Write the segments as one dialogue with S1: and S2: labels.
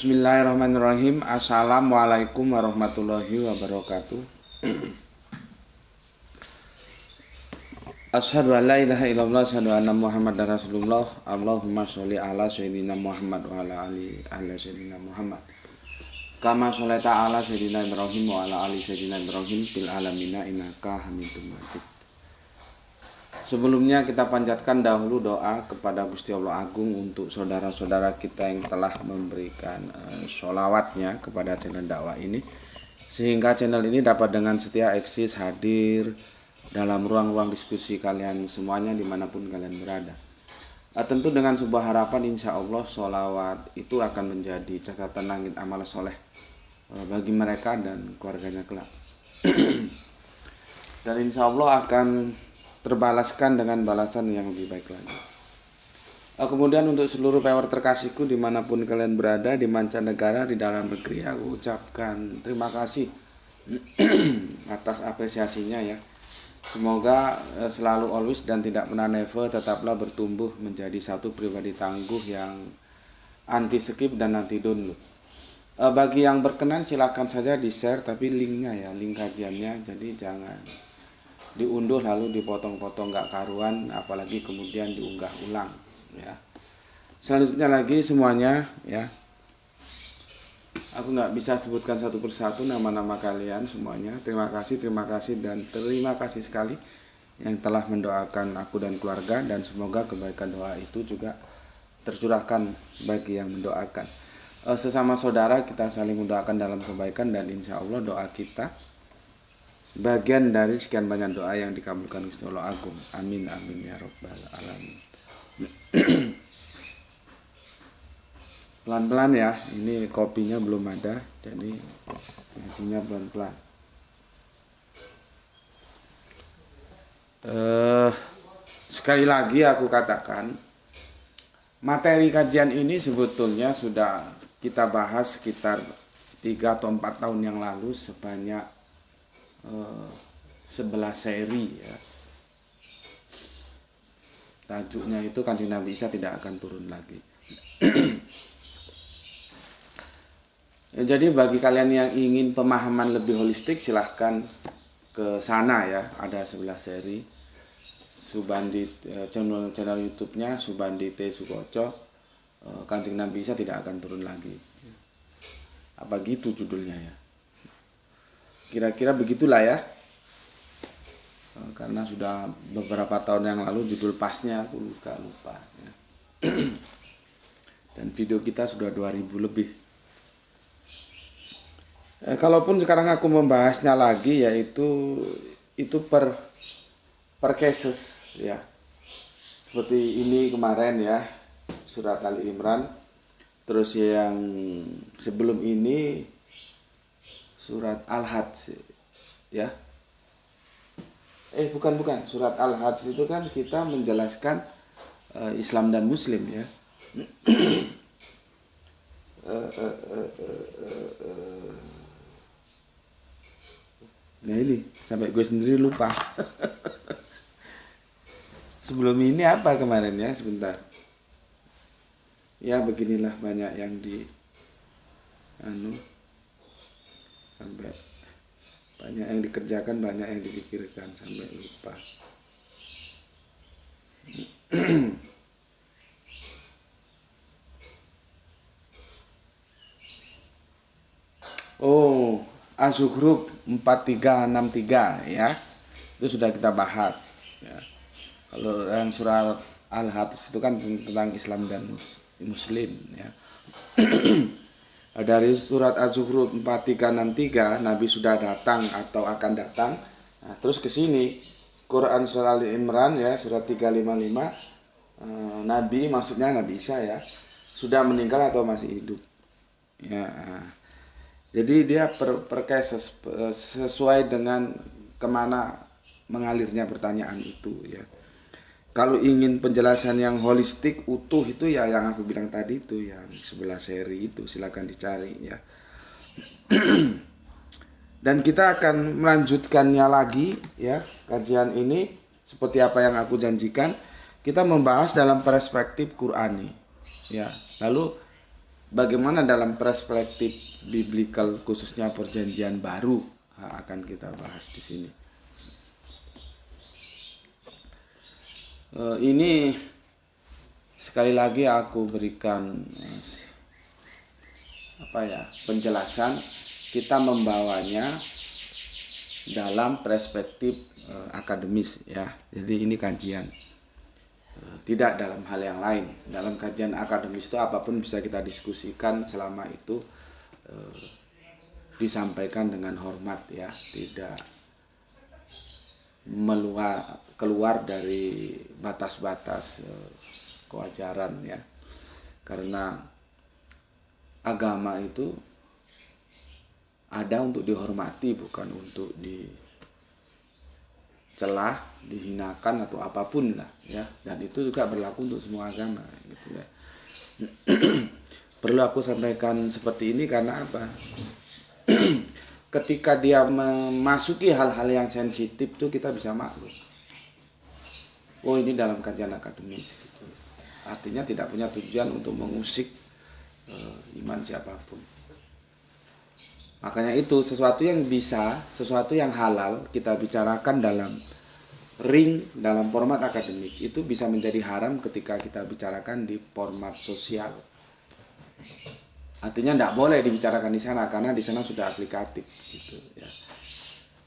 S1: Bismillahirrahmanirrahim. Assalamualaikum warahmatullahi wabarakatuh. Asyhadu an la ilaha illallah, asyhadu anna Muhammadar Rasulullah. Allahumma sholli ala sayyidina Muhammad wa ala ali sayyidina Muhammad. Kama sholaita ala sayyidina Ibrahim wa ala ali sayyidina Ibrahim fil alamina innaka Hamidum Majid. Sebelumnya kita panjatkan dahulu doa kepada Gusti Allah Agung untuk saudara-saudara kita yang telah memberikan sholawatnya kepada channel dakwah ini, sehingga channel ini dapat dengan setia eksis hadir dalam ruang-ruang diskusi kalian semuanya dimanapun kalian berada. Tentu dengan sebuah harapan insya Allah sholawat itu akan menjadi catatan langit amal soleh bagi mereka dan keluarganya kelak. Dan insya Allah akan terbalaskan dengan balasan yang lebih baik lagi. Kemudian untuk seluruh viewer terkasihku dimanapun kalian berada, di mancanegara, di dalam negeri, aku ucapkan terima kasih atas apresiasinya ya. Semoga selalu always dan tidak pernah never tetaplah bertumbuh menjadi satu pribadi tangguh yang anti skip dan anti download. Bagi yang berkenan silakan saja di share, tapi linknya ya, link kajiannya, jadi jangan diunduh lalu dipotong-potong gak karuan, apalagi kemudian diunggah ulang ya. Selanjutnya lagi semuanya ya, aku nggak bisa sebutkan satu persatu nama-nama kalian semuanya. Terima kasih dan terima kasih sekali yang telah mendoakan aku dan keluarga, dan semoga kebaikan doa itu juga tercurahkan bagi yang mendoakan. Sesama saudara kita saling mendoakan dalam kebaikan, dan insya Allah doa kita bagian dari sekian banyak doa yang dikabulkan Gusti Allah Agung. Amin amin ya rabbal alamin. Pelan-pelan ya, ini kopinya belum ada, jadi ngajinya pelan-pelan. Sekali lagi aku katakan, materi kajian ini sebetulnya sudah kita bahas sekitar 3 atau 4 tahun yang lalu sebanyak 11 seri ya. Tajuknya itu Kanjeng Nabi Isa tidak akan turun lagi. Ya, jadi bagi kalian yang ingin pemahaman lebih holistik silahkan ke sana ya, ada 11 seri. Subandi channel YouTube-nya Subandi T Sukoco, Kanjeng Nabi Isa tidak akan turun lagi. Apa gitu judulnya ya. Kira-kira begitulah ya, karena sudah beberapa tahun yang lalu judul pasnya aku juga lupa ya. Dan video kita sudah 2000 lebih. Kalaupun sekarang aku membahasnya lagi, yaitu itu per cases ya, seperti ini kemarin ya, surat Ali Imran. Terus yang sebelum ini surat Al-Hajj ya. Bukan. Surat Al-Hajj itu kan kita menjelaskan Islam dan Muslim ya. Nah ini sampai gue sendiri lupa. Sebelum ini apa kemarin ya, sebentar. Ya beginilah, banyak yang sampai banyak yang dikerjakan, banyak yang dipikirkan sampai lupa. Az-Zukhruf 4363 ya. Itu sudah kita bahas ya. Kalau yang surat Al-Hajj itu kan tentang Islam dan Muslim ya. Dari surat Az-Zukhruf 4363 Nabi sudah datang atau akan datang. Nah, terus ke sini Quran surat Ali Imran ya, surat 355, Nabi, maksudnya Nabi Isa ya, sudah meninggal atau masih hidup ya. Jadi dia per cases sesuai dengan kemana mengalirnya pertanyaan itu ya. Kalau ingin penjelasan yang holistik utuh itu ya yang aku bilang tadi itu, yang 11 seri itu silakan dicari ya. Dan kita akan melanjutkannya lagi ya, kajian ini seperti apa yang aku janjikan. Kita membahas dalam perspektif Qur'ani ya. Lalu bagaimana dalam perspektif biblical khususnya perjanjian baru akan kita bahas di sini. Ini sekali lagi aku berikan penjelasan, kita membawanya dalam perspektif akademis ya. Jadi ini kajian, tidak dalam hal yang lain. Dalam kajian akademis itu apapun bisa kita diskusikan selama itu disampaikan dengan hormat ya, tidak keluar dari batas-batas kewajaran ya. Karena agama itu ada untuk dihormati, bukan untuk dicelah, dihinakan atau apapun lah ya. Dan itu juga berlaku untuk semua agama gitu ya. Perlu aku sampaikan seperti ini karena apa? Ketika dia memasuki hal-hal yang sensitif tuh kita bisa maklum. Oh, ini dalam kajian akademis gitu. Artinya tidak punya tujuan untuk mengusik iman siapapun. Makanya itu sesuatu yang halal kita bicarakan dalam dalam format akademik itu bisa menjadi haram ketika kita bicarakan di format sosial. Artinya tidak boleh dibicarakan di sana karena di sana sudah aplikatif gitu ya.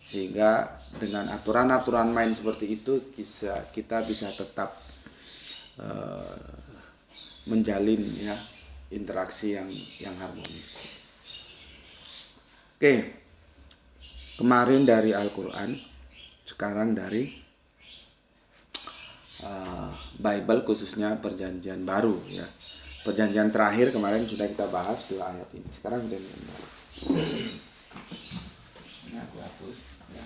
S1: Sehingga dengan aturan-aturan main seperti itu kita bisa tetap menjalin ya interaksi yang harmonis. Oke. Kemarin dari Al-Qur'an, sekarang dari Bible khususnya perjanjian baru ya. Perjanjian terakhir kemarin sudah kita bahas 2 ayat ini. Sekarang perjanjian baru. Ini aku hapus ya.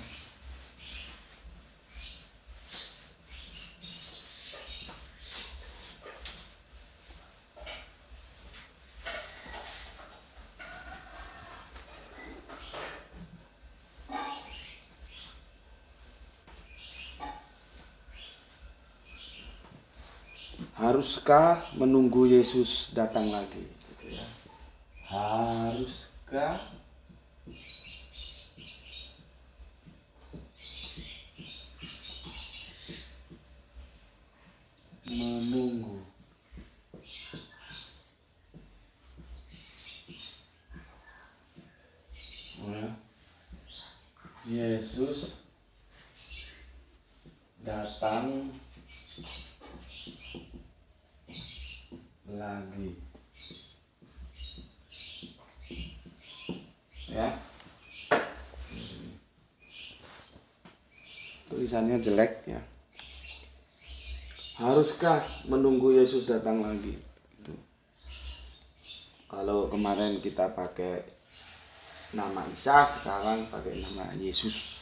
S1: Haruskah menunggu Yesus datang lagi? Gitu ya. Haruskah menunggu Yesus datang lagi ya. Tulisannya jelek ya. Haruskah menunggu Yesus datang lagi? Gitu. Kalau kemarin kita pakai nama Isa, sekarang pakai nama Yesus.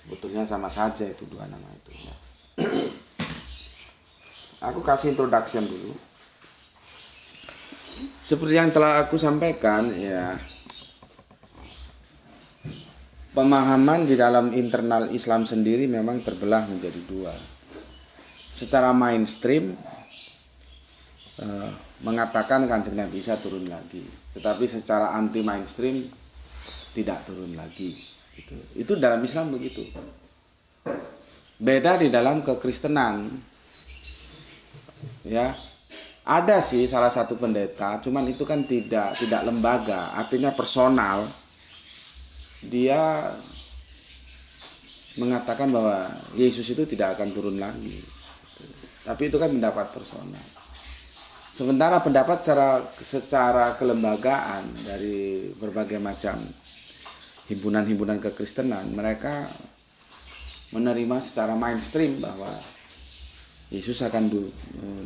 S1: Sebetulnya sama saja itu 2 nama itu ya. Aku kasih introduction dulu. Seperti yang telah aku sampaikan ya, pemahaman di dalam internal Islam sendiri memang terbelah menjadi 2. Secara mainstream mengatakan Kanjeng Nabi Isa turun lagi, tetapi secara anti mainstream tidak turun lagi. Itu dalam Islam begitu. Beda di dalam kekristenan ya. Ada sih salah satu pendeta, cuman itu kan tidak lembaga, artinya personal. Dia mengatakan bahwa Yesus itu tidak akan turun lagi. Tapi itu kan pendapat personal. Sementara pendapat secara kelembagaan dari berbagai macam himpunan-himpunan kekristenan, mereka menerima secara mainstream bahwa Yesus akan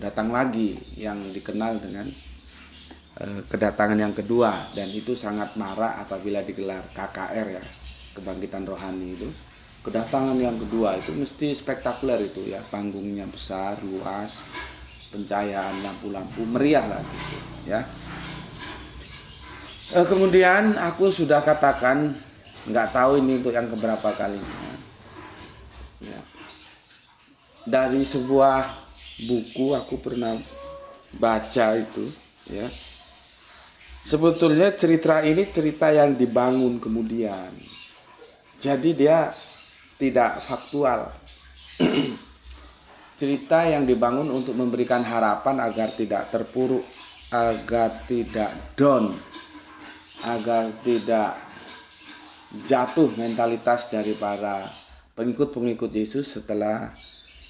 S1: datang lagi, yang dikenal dengan kedatangan yang kedua, dan itu sangat marak apabila digelar KKR ya, kebangkitan rohani itu. Kedatangan yang kedua itu mesti spektakuler itu ya, panggungnya besar, luas, pencahayaan lampu-lampu, meriah lah gitu ya. Kemudian aku sudah katakan, nggak tahu ini untuk yang keberapa kalinya ya. Dari sebuah buku aku pernah baca itu ya, Sebetulnya cerita ini cerita yang dibangun kemudian. Jadi dia tidak faktual. Cerita yang dibangun untuk memberikan harapan agar tidak terpuruk, agar tidak down, agar tidak jatuh mentalitas dari para pengikut-pengikut Yesus setelah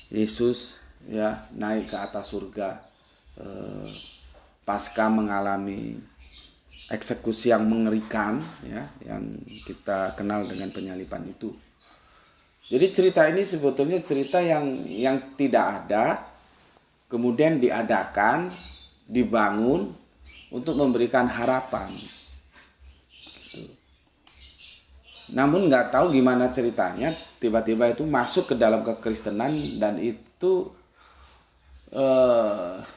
S1: Yesus ya naik ke atas surga, pasca mengalami eksekusi yang mengerikan ya, yang kita kenal dengan penyaliban itu. Jadi cerita ini sebetulnya cerita yang tidak ada, kemudian diadakan, dibangun untuk memberikan harapan. Gitu. Namun nggak tahu gimana ceritanya, tiba-tiba itu masuk ke dalam kekristenan dan itu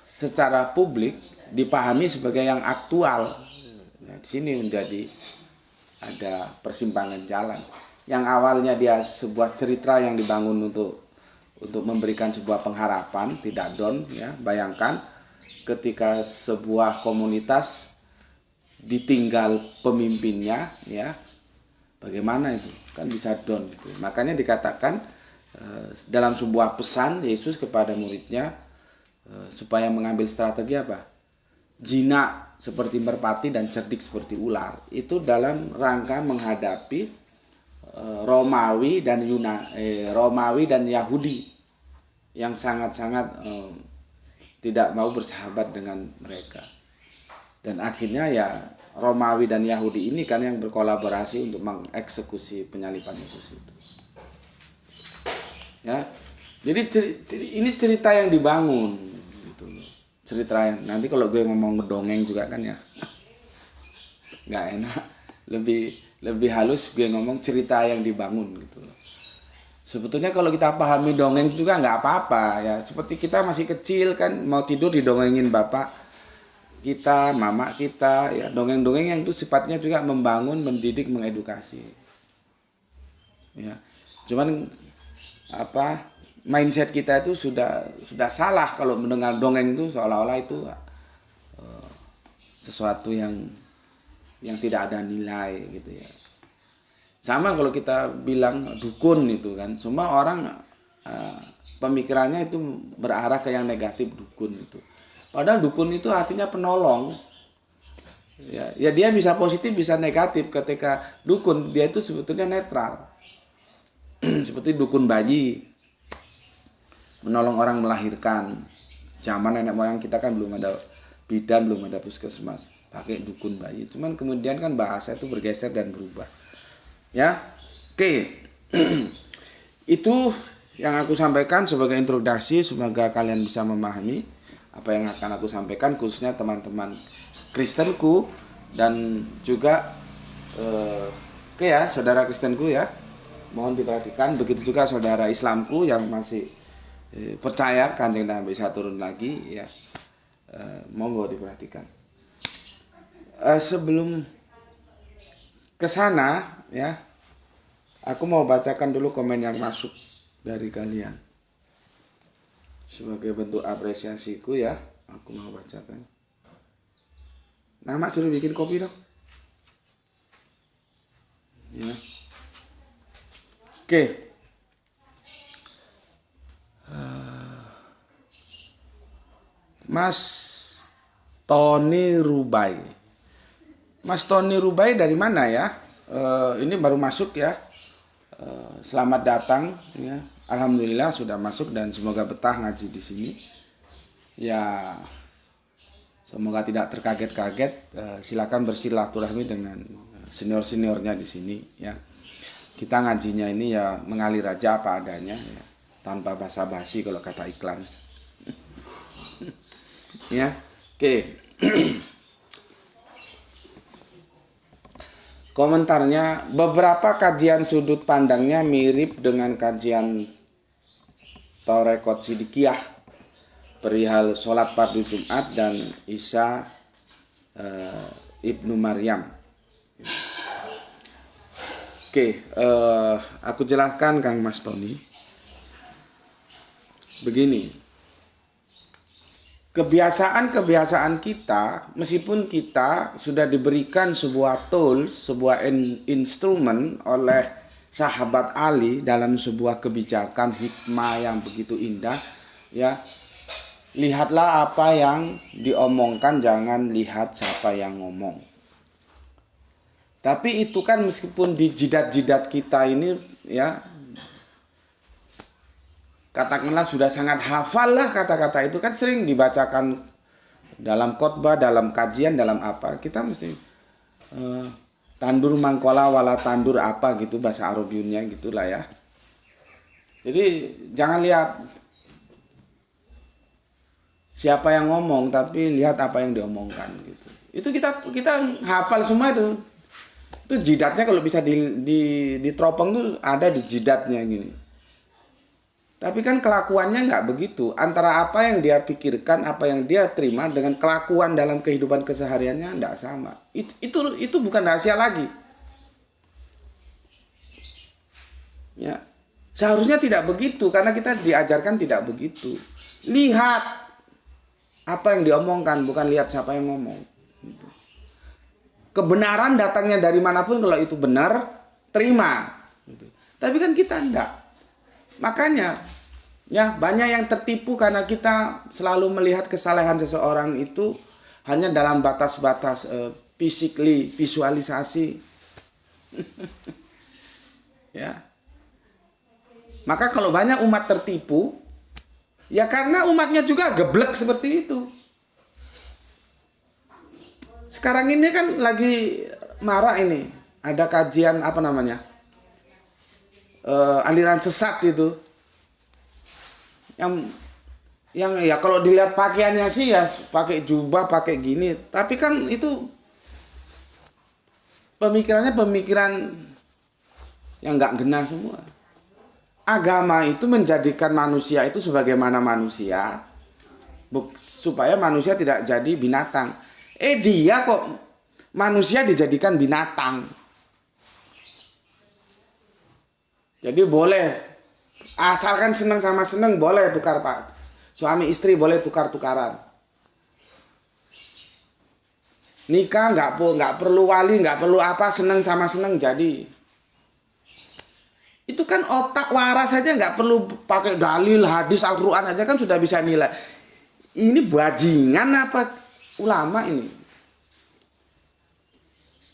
S1: secara publik dipahami sebagai yang aktual. Nah, di sini menjadi ada persimpangan jalan. Yang awalnya dia sebuah cerita yang dibangun untuk memberikan sebuah pengharapan, tidak down ya. Bayangkan ketika sebuah komunitas ditinggal pemimpinnya ya. Bagaimana itu? Kan bisa down gitu. Makanya dikatakan dalam sebuah pesan Yesus kepada muridnya supaya mengambil strategi apa? Jinak seperti merpati dan cerdik seperti ular. Itu dalam rangka menghadapi Romawi dan Yahudi yang sangat-sangat tidak mau bersahabat dengan mereka. Dan akhirnya ya Romawi dan Yahudi ini kan yang berkolaborasi untuk mengeksekusi penyaliban Yesus itu. Ya. Jadi ini cerita yang dibangun gitu. Cerita yang nanti kalau gue ngomong ngedongeng juga kan ya nggak enak. Lebih halus gue ngomong cerita yang dibangun gitu loh. Sebetulnya kalau kita pahami dongeng juga nggak apa-apa ya. Seperti kita masih kecil kan mau tidur didongengin bapak kita, mama kita ya. Dongeng-dongeng yang itu sifatnya juga membangun, mendidik, mengedukasi. Ya. Cuman mindset kita itu sudah salah kalau mendengar dongeng itu seolah-olah itu sesuatu yang tidak ada nilai gitu ya. Sama kalau kita bilang dukun itu kan, semua orang pemikirannya itu berarah ke yang negatif dukun itu. Padahal dukun itu artinya penolong. Ya dia bisa positif bisa negatif. Ketika dukun dia itu sebetulnya netral. Seperti dukun bayi menolong orang melahirkan. Zaman nenek moyang kita kan belum ada bidan, belum ada puskesmas, pakai dukun bayi. Cuman kemudian kan bahasa itu bergeser dan berubah. Ya, oke. Itu yang aku sampaikan sebagai introduksi. Semoga kalian bisa memahami apa yang akan aku sampaikan, khususnya teman-teman Kristenku dan juga ya saudara Kristenku ya. Mohon diperhatikan. Begitu juga saudara Islamku yang masih percaya Kanjeng Nabi bisa turun lagi ya. Monggo diperhatikan. Sebelum ke sana ya, aku mau bacakan dulu komen yang masuk dari kalian sebagai bentuk apresiasiku ya. Aku mau bacakan. Nama suruh bikin kopi dong. Ya. Oke. Mas Tony Rubai. Mas Tony Rubai dari mana ya? Ini baru masuk ya. Selamat datang ya. Alhamdulillah sudah masuk dan semoga betah ngaji di sini. Ya, semoga tidak terkaget-kaget. Silakan bersilaturahmi dengan senior-seniornya di sini ya. Kita ngajinya ini ya mengalir aja apa adanya ya. Tanpa basa-basi kalau kata iklan. Ya, oke. Komentarnya, beberapa kajian sudut pandangnya mirip dengan kajian Torekot Sidikiyah perihal sholat fardu Jumat dan Isa Ibnu Maryam. Oke, aku jelaskan Kang Mas Tony. Begini. kebiasaan-kebiasaan kita, meskipun kita sudah diberikan sebuah tools, sebuah instrumen oleh sahabat Ali dalam sebuah kebijakan hikmah yang begitu indah, ya, lihatlah apa yang diomongkan, jangan lihat siapa yang ngomong. Tapi itu kan meskipun di jidat-jidat kita ini, ya, katakanlah sudah sangat hafal lah kata-kata itu, kan sering dibacakan dalam khotbah, dalam kajian, dalam apa. Kita mesti tandur mangkola wala tandur apa gitu bahasa Arabinya gitulah ya. Jadi jangan lihat siapa yang ngomong, tapi lihat apa yang diomongkan gitu. Itu kita hafal semua itu. Itu jidatnya kalau bisa diteropong tuh ada di jidatnya gini. Tapi kan kelakuannya nggak begitu. Antara apa yang dia pikirkan, apa yang dia terima dengan kelakuan dalam kehidupan kesehariannya nggak sama. Itu bukan rahasia lagi. Ya, seharusnya tidak begitu karena kita diajarkan tidak begitu. Lihat apa yang diomongkan, bukan lihat siapa yang ngomong. Gitu. Kebenaran datangnya dari manapun, kalau itu benar, terima. Gitu. Tapi kan kita enggak. Makanya ya banyak yang tertipu karena kita selalu melihat kesalahan seseorang itu hanya dalam batas-batas physically, visualisasi. Ya. Maka kalau banyak umat tertipu, ya karena umatnya juga geblek seperti itu. Sekarang ini kan lagi marak ini, ada kajian apa namanya? Aliran sesat itu, yang ya kalau dilihat pakaiannya sih ya pakai jubah, pakai gini, tapi kan itu pemikirannya pemikiran yang nggak genah semua. Agama itu menjadikan manusia itu sebagaimana manusia, supaya manusia tidak jadi binatang. Dia kok manusia dijadikan binatang. Jadi boleh, asalkan senang sama senang boleh tukar pak. Suami istri boleh tukar-tukaran. Nikah nggak perlu wali, nggak perlu apa, senang sama senang jadi. Itu kan otak waras saja, nggak perlu pakai dalil, hadis, Al-Quran aja kan sudah bisa nilai. Ini bajingan apa ulama ini?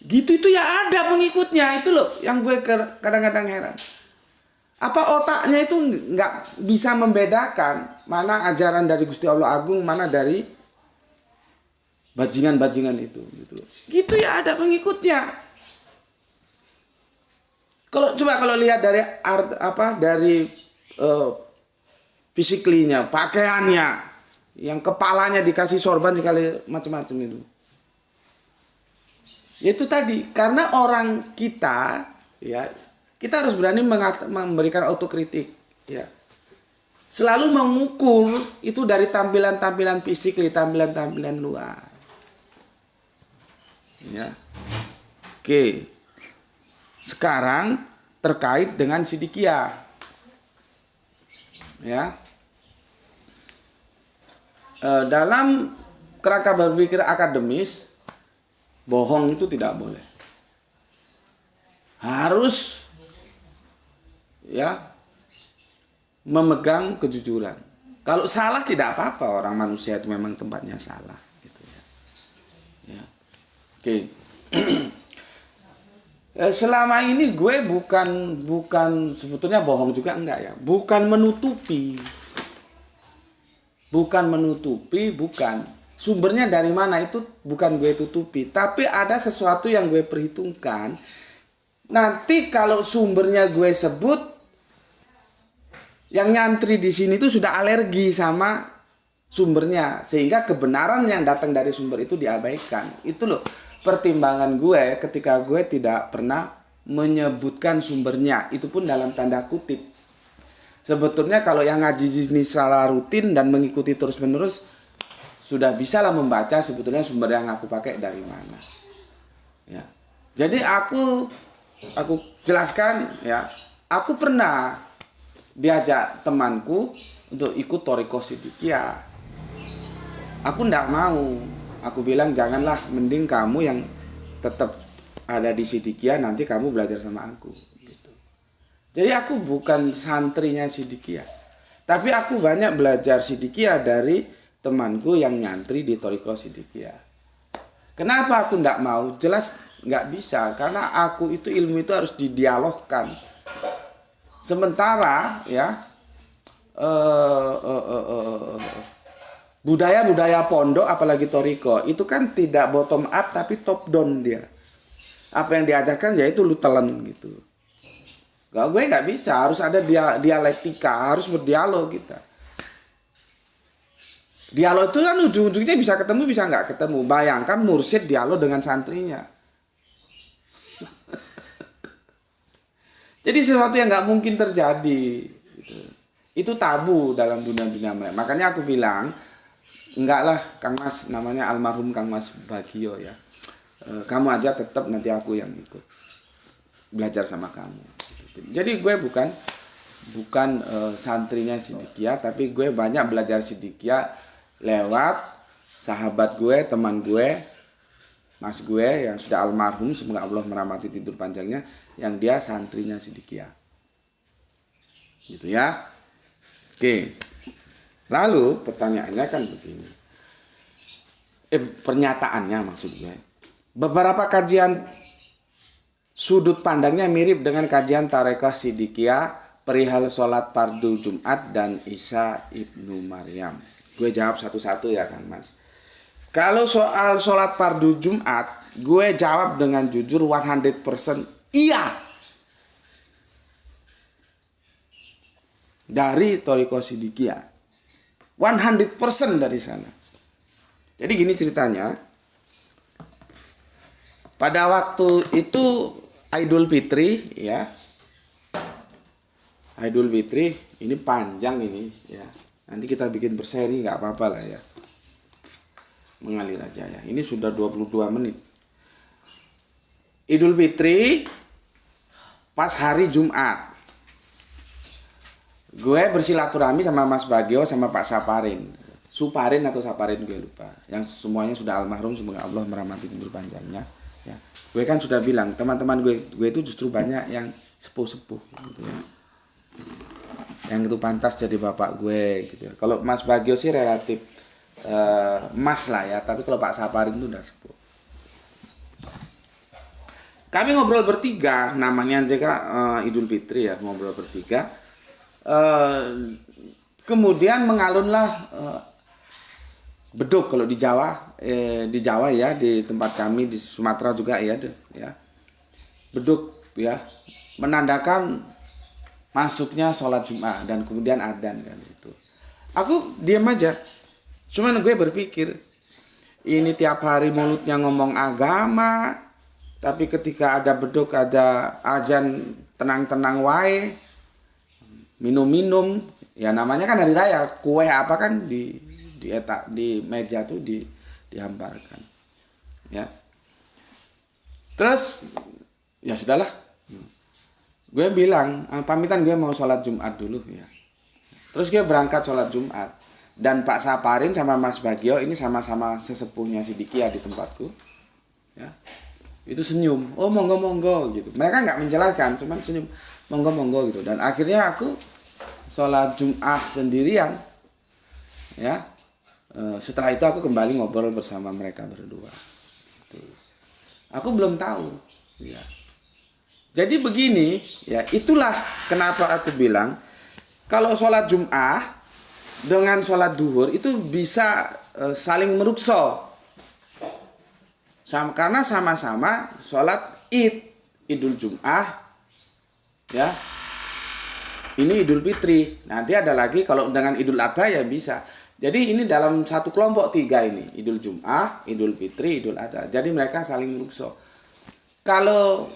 S1: Gitu itu ya ada pengikutnya, itu loh yang gue kadang-kadang heran. Apa otaknya itu nggak bisa membedakan mana ajaran dari Gusti Allah Agung, mana dari bajingan-bajingan itu, gitu. Gitu ya ada pengikutnya. Kalau lihat dari dari physically-nya, pakaiannya, yang kepalanya dikasih sorban dikali macam-macam itu. Itu tadi karena orang kita ya, kita harus berani memberikan autokritik, ya. Selalu mengukur itu dari tampilan-tampilan fisik, tampilan-tampilan luar. Ya. Oke. Sekarang terkait dengan sidikia. Ya. Dalam kerangka berpikir akademis, bohong itu tidak boleh. Harus ya memegang kejujuran. Kalau salah tidak apa-apa, orang manusia itu memang tempatnya salah gitu ya. Ya. Oke. Selama ini gue bukan sebetulnya bohong juga enggak ya. Bukan menutupi. Bukan. Sumbernya dari mana itu bukan gue tutupi, tapi ada sesuatu yang gue perhitungkan. Nanti kalau sumbernya gue sebut, yang nyantri di sini itu sudah alergi sama sumbernya, sehingga kebenaran yang datang dari sumber itu diabaikan. Itu loh pertimbangan gue ketika gue tidak pernah menyebutkan sumbernya, itu pun dalam tanda kutip. Sebetulnya kalau yang ngaji ini secara rutin dan mengikuti terus-menerus, sudah bisalah membaca sebetulnya sumber yang aku pakai dari mana. Ya. Jadi aku jelaskan ya, aku pernah diajak temanku untuk ikut Thariqah Siddiqiyah. Aku ndak mau. Aku bilang janganlah, mending kamu yang tetap ada di Sidikia, nanti kamu belajar sama aku. Gitu. Jadi aku bukan santrinya Sidikia, tapi aku banyak belajar Sidikia dari temanku yang nyantri di Toriko Sidikia. Kenapa aku ndak mau? Jelas nggak bisa, karena aku itu ilmu itu harus didialogkan. Sementara ya budaya-budaya pondok apalagi Toriko itu kan tidak bottom up tapi top down dia. Apa yang diajarkan yaitu lu telan gitu. Gak, gue nggak bisa, harus ada dialektika, harus berdialog kita. Dialog itu kan ujung-ujungnya bisa ketemu bisa nggak ketemu. Bayangkan mursyid dialog dengan santrinya. Jadi sesuatu yang nggak mungkin terjadi. Gitu. Itu tabu dalam dunia-dunia mereka. Makanya aku bilang, enggak lah Kang Mas, namanya almarhum Kang Mas Bagio ya. Kamu aja tetap, nanti aku yang ikut belajar sama kamu. Jadi gue bukan santrinya Sidikia, tapi gue banyak belajar Sidikia lewat sahabat gue, teman gue, mas gue yang sudah almarhum, semoga Allah merahmati tidur panjangnya, yang dia santrinya Sidikia. Gitu ya. Oke. Lalu pertanyaannya kan begini. Pernyataannya maksud gue. Beberapa kajian sudut pandangnya mirip dengan kajian Tarekah Sidikia perihal sholat fardu Jumat dan Isa ibnu Maryam. Gue jawab satu-satu ya kan Mas. Kalau soal sholat fardu Jumat, gue jawab dengan jujur 100% iya. Dari Toriko Sidikia. 100% dari sana. Jadi gini ceritanya. Pada waktu itu Idul Fitri ya. Idul Fitri ini panjang ini ya. Nanti kita bikin berseri nggak apa-apa lah ya. Mengalir aja ya. Ini sudah 22 menit. Idul Fitri pas hari Jumat. Gue bersilaturahmi sama Mas Bagio sama Pak Saparin. Suparin atau Saparin gue lupa. Yang semuanya sudah almarhum, semoga Allah merahmati umur panjangnya. Ya, gue kan sudah bilang teman-teman gue itu justru banyak yang sepuh-sepuh gitu ya. Yang itu pantas jadi bapak gue gitu ya. Kalau Mas Bagio sih relatif mas lah ya, tapi kalau Pak Saparin itu udah sepuh. Kami ngobrol bertiga, namanya juga Idul Fitri ya, ngobrol bertiga. Kemudian mengalunlah beduk kalau di Jawa ya, di tempat kami di Sumatera juga ya, beduk ya, menandakan masuknya sholat Jumat dan kemudian adzan kan itu. Aku diam aja, cuman gue berpikir ini tiap hari mulutnya ngomong agama, tapi ketika ada beduk ada azan tenang-tenang wae, minum-minum, ya namanya kan hari raya, kue apa kan di meja tuh dihamparkan ya. Terus ya sudahlah, gue bilang pamitan gue mau sholat Jumat dulu ya. Terus gue berangkat sholat Jumat dan Pak Saparin sama Mas Bagio ini sama-sama sesepuhnya Sidikia di tempatku ya. Itu senyum, oh monggo gitu. Mereka nggak menjelaskan, cuman senyum monggo gitu. Dan akhirnya aku sholat Jumat sendirian ya. Setelah itu aku kembali ngobrol bersama mereka berdua. Aku belum tahu. Ya. Jadi begini, ya itulah kenapa aku bilang kalau sholat Jumat dengan sholat duhur itu bisa saling merukso. Karena sama-sama sholat Idul Jumat, ya. Ini Idul Fitri. Nanti ada lagi kalau dengan Idul Adha ya bisa. Jadi ini dalam satu kelompok 3 ini, Idul Jumat, Idul Fitri, Idul Adha. Jadi mereka saling merukso. Kalau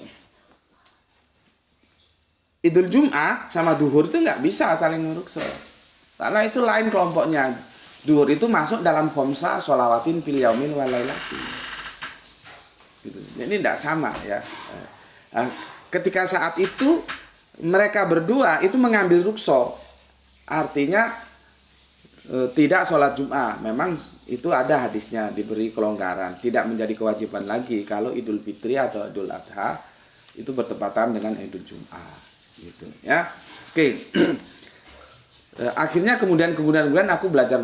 S1: Idul Jumat sama duhur itu nggak bisa saling merukso. Karena itu lain kelompoknya. Duhur itu masuk dalam khomsa sholawatin fil yaumin wal lailati. Gitu. Jadi tidak sama ya. Ketika saat itu mereka berdua itu mengambil rukso. Artinya tidak sholat Jumat. Memang itu ada hadisnya, diberi kelonggaran, tidak menjadi kewajiban lagi kalau Idul Fitri atau Idul Adha itu bertepatan dengan Idul Jumat, gitu ya. Oke. Akhirnya kemudian aku belajar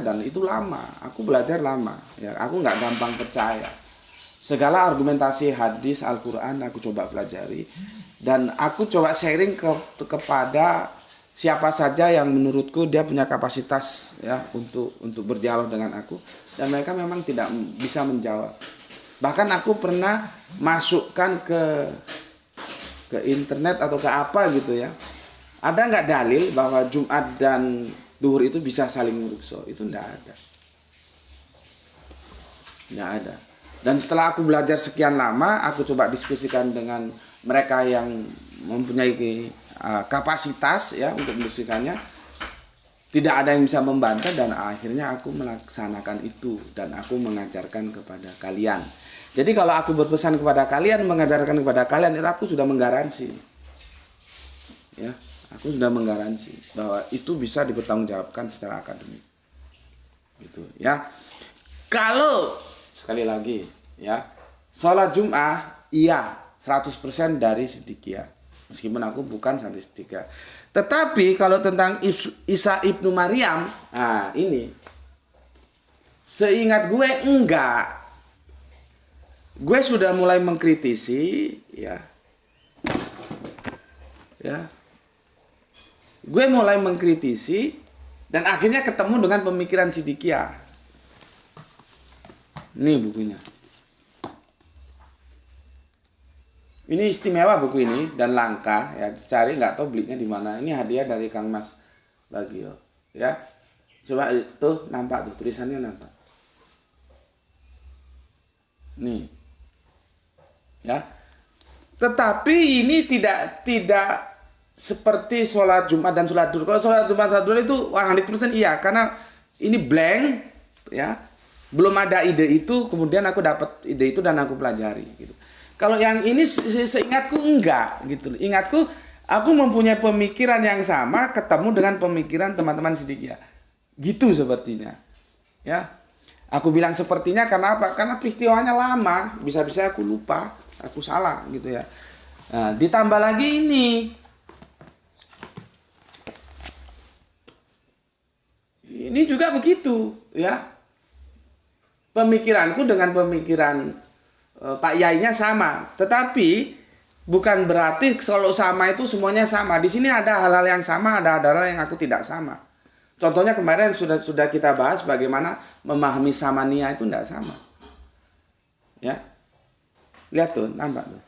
S1: dan itu lama. Aku belajar lama, ya. Aku nggak gampang percaya. Segala argumentasi hadis Al-Quran aku coba pelajari dan aku coba sharing kepada siapa saja yang menurutku dia punya kapasitas ya untuk berdialog dengan aku, dan mereka memang tidak bisa menjawab. Bahkan aku pernah masukkan ke internet atau ke apa gitu ya. Ada nggak dalil bahwa Jumat dan Duhur itu bisa saling merukso? Itu nggak ada. Nggak ada. Dan setelah aku belajar sekian lama, aku coba diskusikan dengan mereka yang mempunyai kapasitas ya untuk mendiskusikannya. Tidak ada yang bisa membantah dan akhirnya aku melaksanakan itu dan aku mengajarkan kepada kalian. Jadi kalau aku berpesan kepada kalian, mengajarkan kepada kalian, itu aku sudah menggaransi. Ya, aku sudah menggaransi bahwa itu bisa dipertanggungjawabkan secara akademik. Gitu ya. Kalau sekali lagi ya, sholat Jumat iya 100% dari Siddiqiyah. Meskipun aku bukan santri Siddiqiyah. Tetapi kalau tentang Isa ibnu Maryam, nah ini seingat gue enggak. Gue sudah mulai mengkritisi ya. Ya. Gue mulai mengkritisi dan akhirnya ketemu dengan pemikiran Siddiqiyah. Ini bukunya. Ini istimewa buku ini dan langka ya, dicari nggak tahu belinya di mana. Ini hadiah dari Kang Mas Bagio ya. Coba tuh nampak tuh tulisannya nampak. Nih. Ya. Tetapi ini tidak seperti sholat Jumat dan sholat Duhur. Kalau sholat Jumat dan Duhur itu 100% iya, karena ini blank ya. Belum ada ide itu, kemudian aku dapat ide itu dan aku pelajari gitu. Kalau yang ini seingatku enggak gitu. Ingatku aku mempunyai pemikiran yang sama, ketemu dengan pemikiran teman-teman Siddiqiyah. Gitu sepertinya. Ya. Aku bilang sepertinya karena apa? Karena peristiwanya lama, bisa-bisa aku lupa, aku salah gitu ya. Nah, ditambah lagi ini. Ini juga begitu, ya. Pemikiranku dengan pemikiran Pak Yainya sama, tetapi bukan berarti kalau sama itu semuanya sama. Di sini ada hal-hal yang sama, ada hal-hal yang aku tidak sama. Contohnya kemarin sudah kita bahas bagaimana memahami samania itu tidak sama. Ya, lihat tuh, nampak tuh.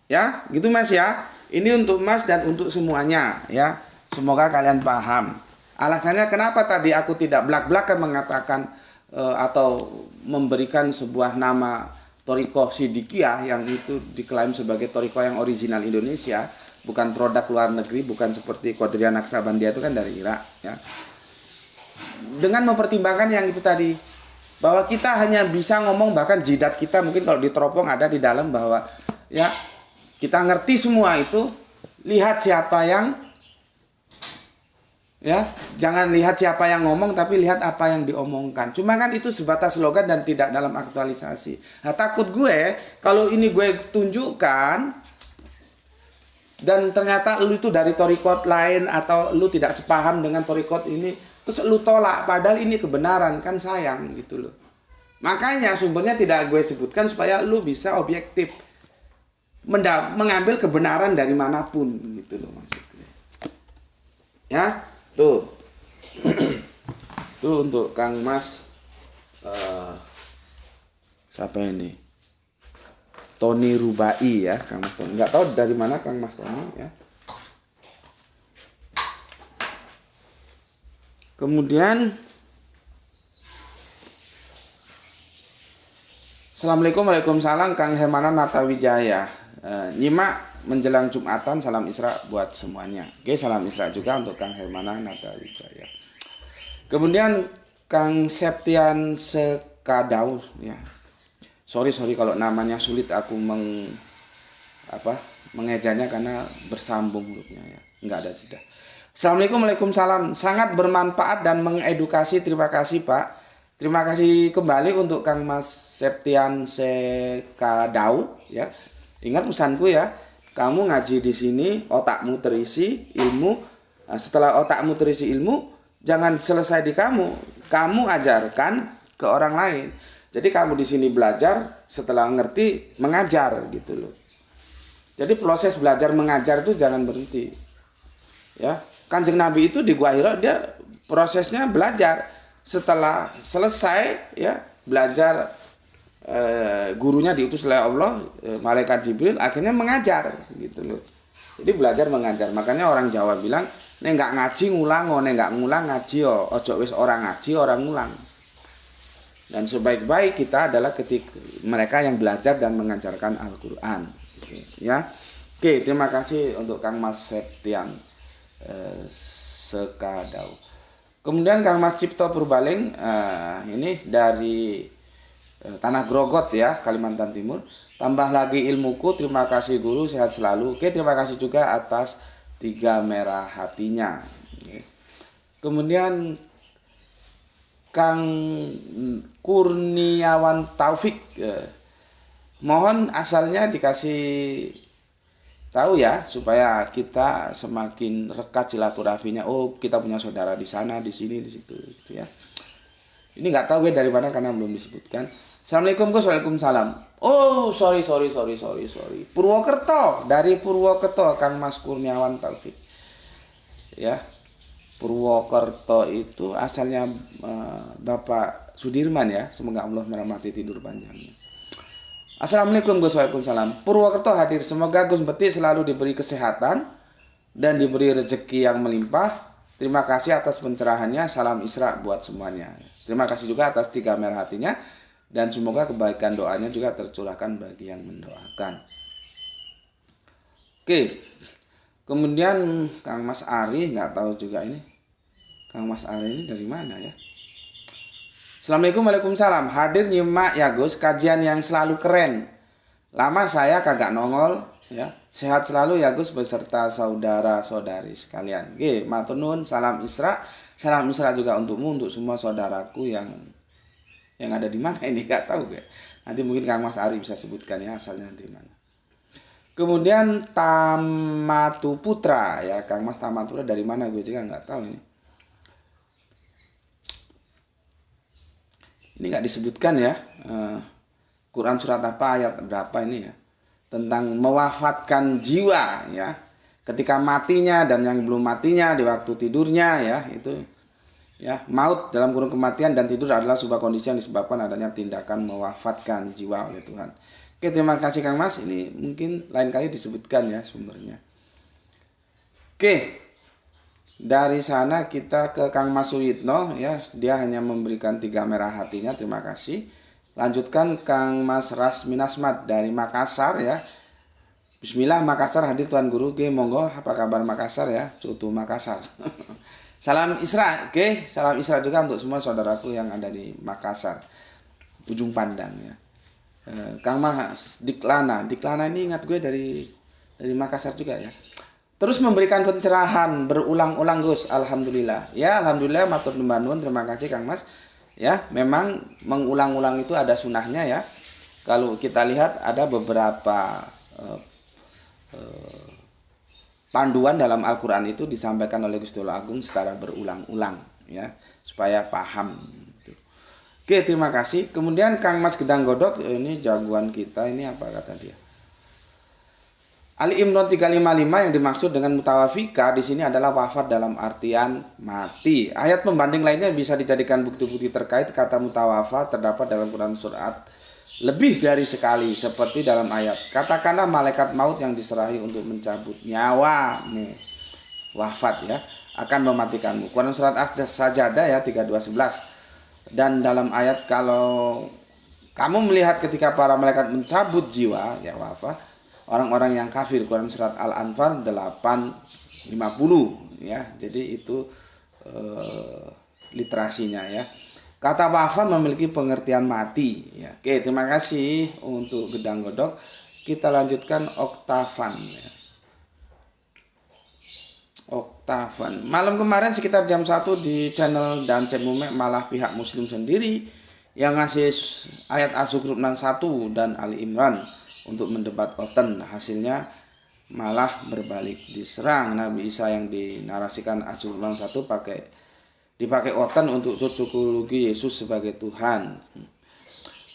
S1: Ya, gitu Mas ya. Ini untuk Mas dan untuk semuanya ya. Semoga kalian paham. Alasannya kenapa tadi aku tidak belak-belakan mengatakan atau memberikan sebuah nama Thariqah Siddiqiyah yang itu diklaim sebagai Thariqah yang original Indonesia, bukan produk luar negeri, bukan seperti Qadiriyah Naqsabandiyah itu kan dari Irak ya. Dengan mempertimbangkan yang itu tadi, bahwa kita hanya bisa ngomong, bahkan jidat kita mungkin kalau diteropong ada di dalam, bahwa ya kita ngerti semua itu, lihat siapa yang ya, jangan lihat siapa yang ngomong tapi lihat apa yang diomongkan. Cuma kan itu sebatas slogan dan tidak dalam aktualisasi. Nah, takut gue kalau ini gue tunjukkan dan ternyata lu itu dari thariqat lain atau lu tidak sepaham dengan thariqat ini, terus lu tolak padahal ini kebenaran, kan sayang gitu loh. Makanya sumbernya tidak gue sebutkan supaya lu bisa objektif mengambil kebenaran dari manapun gitu loh maksudnya. Ya. Tuh. Tuh untuk Kang Mas siapa ini? Tony Rubai ya, Kang Mas Tony. Enggak tahu dari mana Kang Mas Tony ya. Kemudian Assalamualaikum, waalaikumsalam Kang Hermanan Natawijaya. Nyimak menjelang Jumatan, salam Isra buat semuanya. Oke, salam Isra juga untuk Kang Hermana Natawijaya. Kemudian Kang Septian Sekadau ya. Sorry kalau namanya sulit aku mengejanya karena bersambung hurufnya ya. Enggak ada jeda. Assalamualaikum, Waalaikumsalam. Sangat bermanfaat dan mengedukasi. Terima kasih, Pak. Terima kasih kembali untuk Kang Mas Septian Sekadau ya. Ingat pesanku ya. Kamu ngaji di sini, otakmu terisi ilmu. Nah, setelah otakmu terisi ilmu, jangan selesai di kamu. Kamu ajarkan ke orang lain. Jadi kamu di sini belajar, setelah ngerti mengajar gitu loh. Jadi proses belajar mengajar itu jangan berhenti. Ya, Kanjeng Nabi itu di Gua Hira dia prosesnya belajar. Setelah selesai ya belajar, gurunya diutus oleh Allah, malaikat Jibril, akhirnya mengajar gitu loh. Jadi belajar mengajar. Makanya orang Jawa bilang, nek nggak ngaji ngulang, nek nggak ngulang ngaji yo, ojo wis orang ngaji orang ngulang. Dan sebaik-baik kita adalah ketika mereka yang belajar dan mengajarkan Al-Qur'an. Ya. Oke, terima kasih untuk Kang Mas Septian Sekadau. Kemudian Kang Mas Cipto Purbaling, ini dari Tanah Grogot ya, Kalimantan Timur. Tambah lagi ilmuku, terima kasih guru, sehat selalu. Oke, terima kasih juga atas 3 merah hatinya. Kemudian Kang Kurniawan Taufik, mohon asalnya dikasih tahu ya supaya kita semakin rekat silaturahminya. Oh, kita punya saudara di sana, di sini, di situ gitu ya. Ini nggak tahu gue dari mana karena belum disebutkan. Assalamualaikum Gus, waalaikumsalam. Oh, sorry. Purwokerto, dari Purwokerto Kang Mas Kurniawan Taufik. Ya. Purwokerto itu asalnya Bapak Sudirman ya. Semoga Allah merahmati tidur panjangnya. Assalamualaikum Gus, waalaikumsalam. Purwokerto hadir. Semoga Gus Beti selalu diberi kesehatan dan diberi rezeki yang melimpah. Terima kasih atas pencerahannya. Salam Isra buat semuanya. Terima kasih juga atas 3 merah hatinya. Dan semoga kebaikan doanya juga tercurahkan bagi yang mendoakan. Oke. Kemudian Kang Mas Ari, nggak tahu juga ini. Kang Mas Ari ini dari mana ya? Assalamualaikum, waalaikumsalam. Hadir nyimak ya Gus, kajian yang selalu keren. Lama saya kagak nongol ya. Sehat selalu ya Gus beserta saudara-saudari sekalian. Oke, matur nuwun, salam Isra. Salam Isra juga untukmu, untuk semua saudaraku yang ada di mana ini nggak tahu ya. Nanti mungkin Kang Mas Ari bisa sebutkan ya asalnya di mana. Kemudian Tamatu Putra ya, Kang Mas Tamatu Putra dari mana gue juga nggak tahu ini. Ini nggak disebutkan ya. Quran surat apa ayat berapa ini ya. Tentang mewafatkan jiwa ya. Ketika matinya dan yang belum matinya di waktu tidurnya ya, itu ya, maut dalam kurung kematian dan tidur adalah sebuah kondisi yang disebabkan adanya tindakan mewafatkan jiwa oleh Tuhan. Oke, terima kasih Kang Mas. Ini mungkin lain kali disebutkan ya sumbernya. Oke. Dari sana kita ke Kang Mas Suyitno ya. Dia hanya memberikan 3 merah hatinya. Terima kasih. Lanjutkan Kang Mas Rasmin Asmat dari Makassar ya. Bismillah Makassar hadir Tuan Guru. Oke, monggo, apa kabar Makassar ya? Cutu Makassar. Salam Isra. Oke, salam Isra juga untuk semua saudaraku yang ada di Makassar. Ujung Pandang ya. Kang Mas Diklana ini ingat gue dari Makassar juga ya. Terus memberikan pencerahan berulang-ulang Gus. Alhamdulillah. Ya, alhamdulillah matur nuwun. Terima kasih Kang Mas. Ya, memang mengulang-ulang itu ada sunahnya ya. Kalau kita lihat ada beberapa panduan dalam Al-Qur'an itu disampaikan oleh Gusti Allah Agung secara berulang-ulang ya, supaya paham. Oke, terima kasih. Kemudian Kang Mas Gedang Godok, ini jagoan kita, ini apa kata dia? Ali Imran 355 yang dimaksud dengan mutawafika di sini adalah wafat dalam artian mati. Ayat pembanding lainnya bisa dijadikan bukti-bukti terkait kata mutawafa terdapat dalam Quran surat lebih dari sekali, seperti dalam ayat katakanlah malaikat maut yang diserahi untuk mencabut nyawamu, wafat ya, akan mematikanmu. Quran surat As-Sajadah ya 32:11. Dan dalam ayat kalau kamu melihat ketika para malaikat mencabut jiwa ya wafat orang-orang yang kafir, Quran surat Al-Anfal 8:50 ya. Jadi itu literasinya ya. Kata wafat memiliki pengertian mati ya. Oke, terima kasih untuk Gedang Godok. Kita lanjutkan Oktavan ya. Oktavan. Malam kemarin sekitar jam 1 di channel dan Cemume malah pihak muslim sendiri yang ngasih ayat Az-Zukhruf 61 dan Ali Imran untuk mendebat Oten. Hasilnya malah berbalik, diserang. Nabi Isa yang dinarasikan Az-Zukhruf 61 dipakai Oten untuk cocokologi Yesus sebagai Tuhan.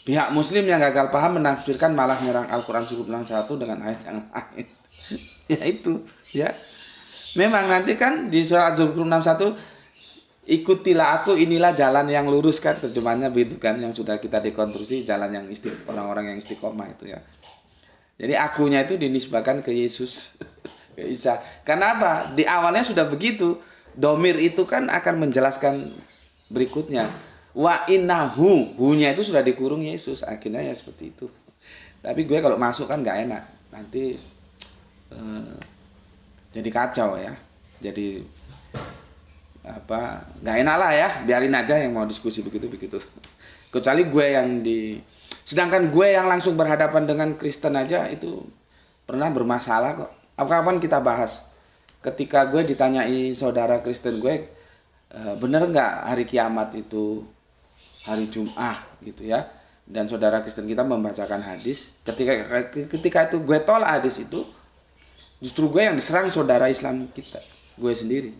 S1: Pihak muslim yang gagal paham menafsirkan malah menyerang Al-Quran Zukhruf 61 dengan ayat yang lain. Ya itu, ya. Memang nanti kan di surat Az-Zukhruf 61, ikutilah aku, inilah jalan yang lurus kan, terjemahannya begitu kan, yang sudah kita dekonstruksi, jalan yang orang-orang yang istiqomah itu ya. Jadi akunya itu dinisbahkan ke Yesus, ke Isa. Kenapa? Di awalnya sudah begitu. Domir itu kan akan menjelaskan berikutnya. Wa innahu, hu-nya itu sudah dikurung Yesus. Akhirnya ya seperti itu. Tapi gue kalau masuk kan nggak enak. Nanti jadi kacau ya. Jadi nggak enak lah ya. Biarin aja yang mau diskusi begitu. Kecuali gue yang sedangkan gue yang langsung berhadapan dengan Kristen aja itu pernah bermasalah kok. Kapan kita bahas? Ketika gue ditanyai saudara Kristen gue, bener nggak hari kiamat itu hari Jum'ah gitu ya? Dan saudara Kristen kita membacakan hadis. Ketika itu gue tolak hadis itu, justru gue yang diserang saudara Islam kita, gue sendiri.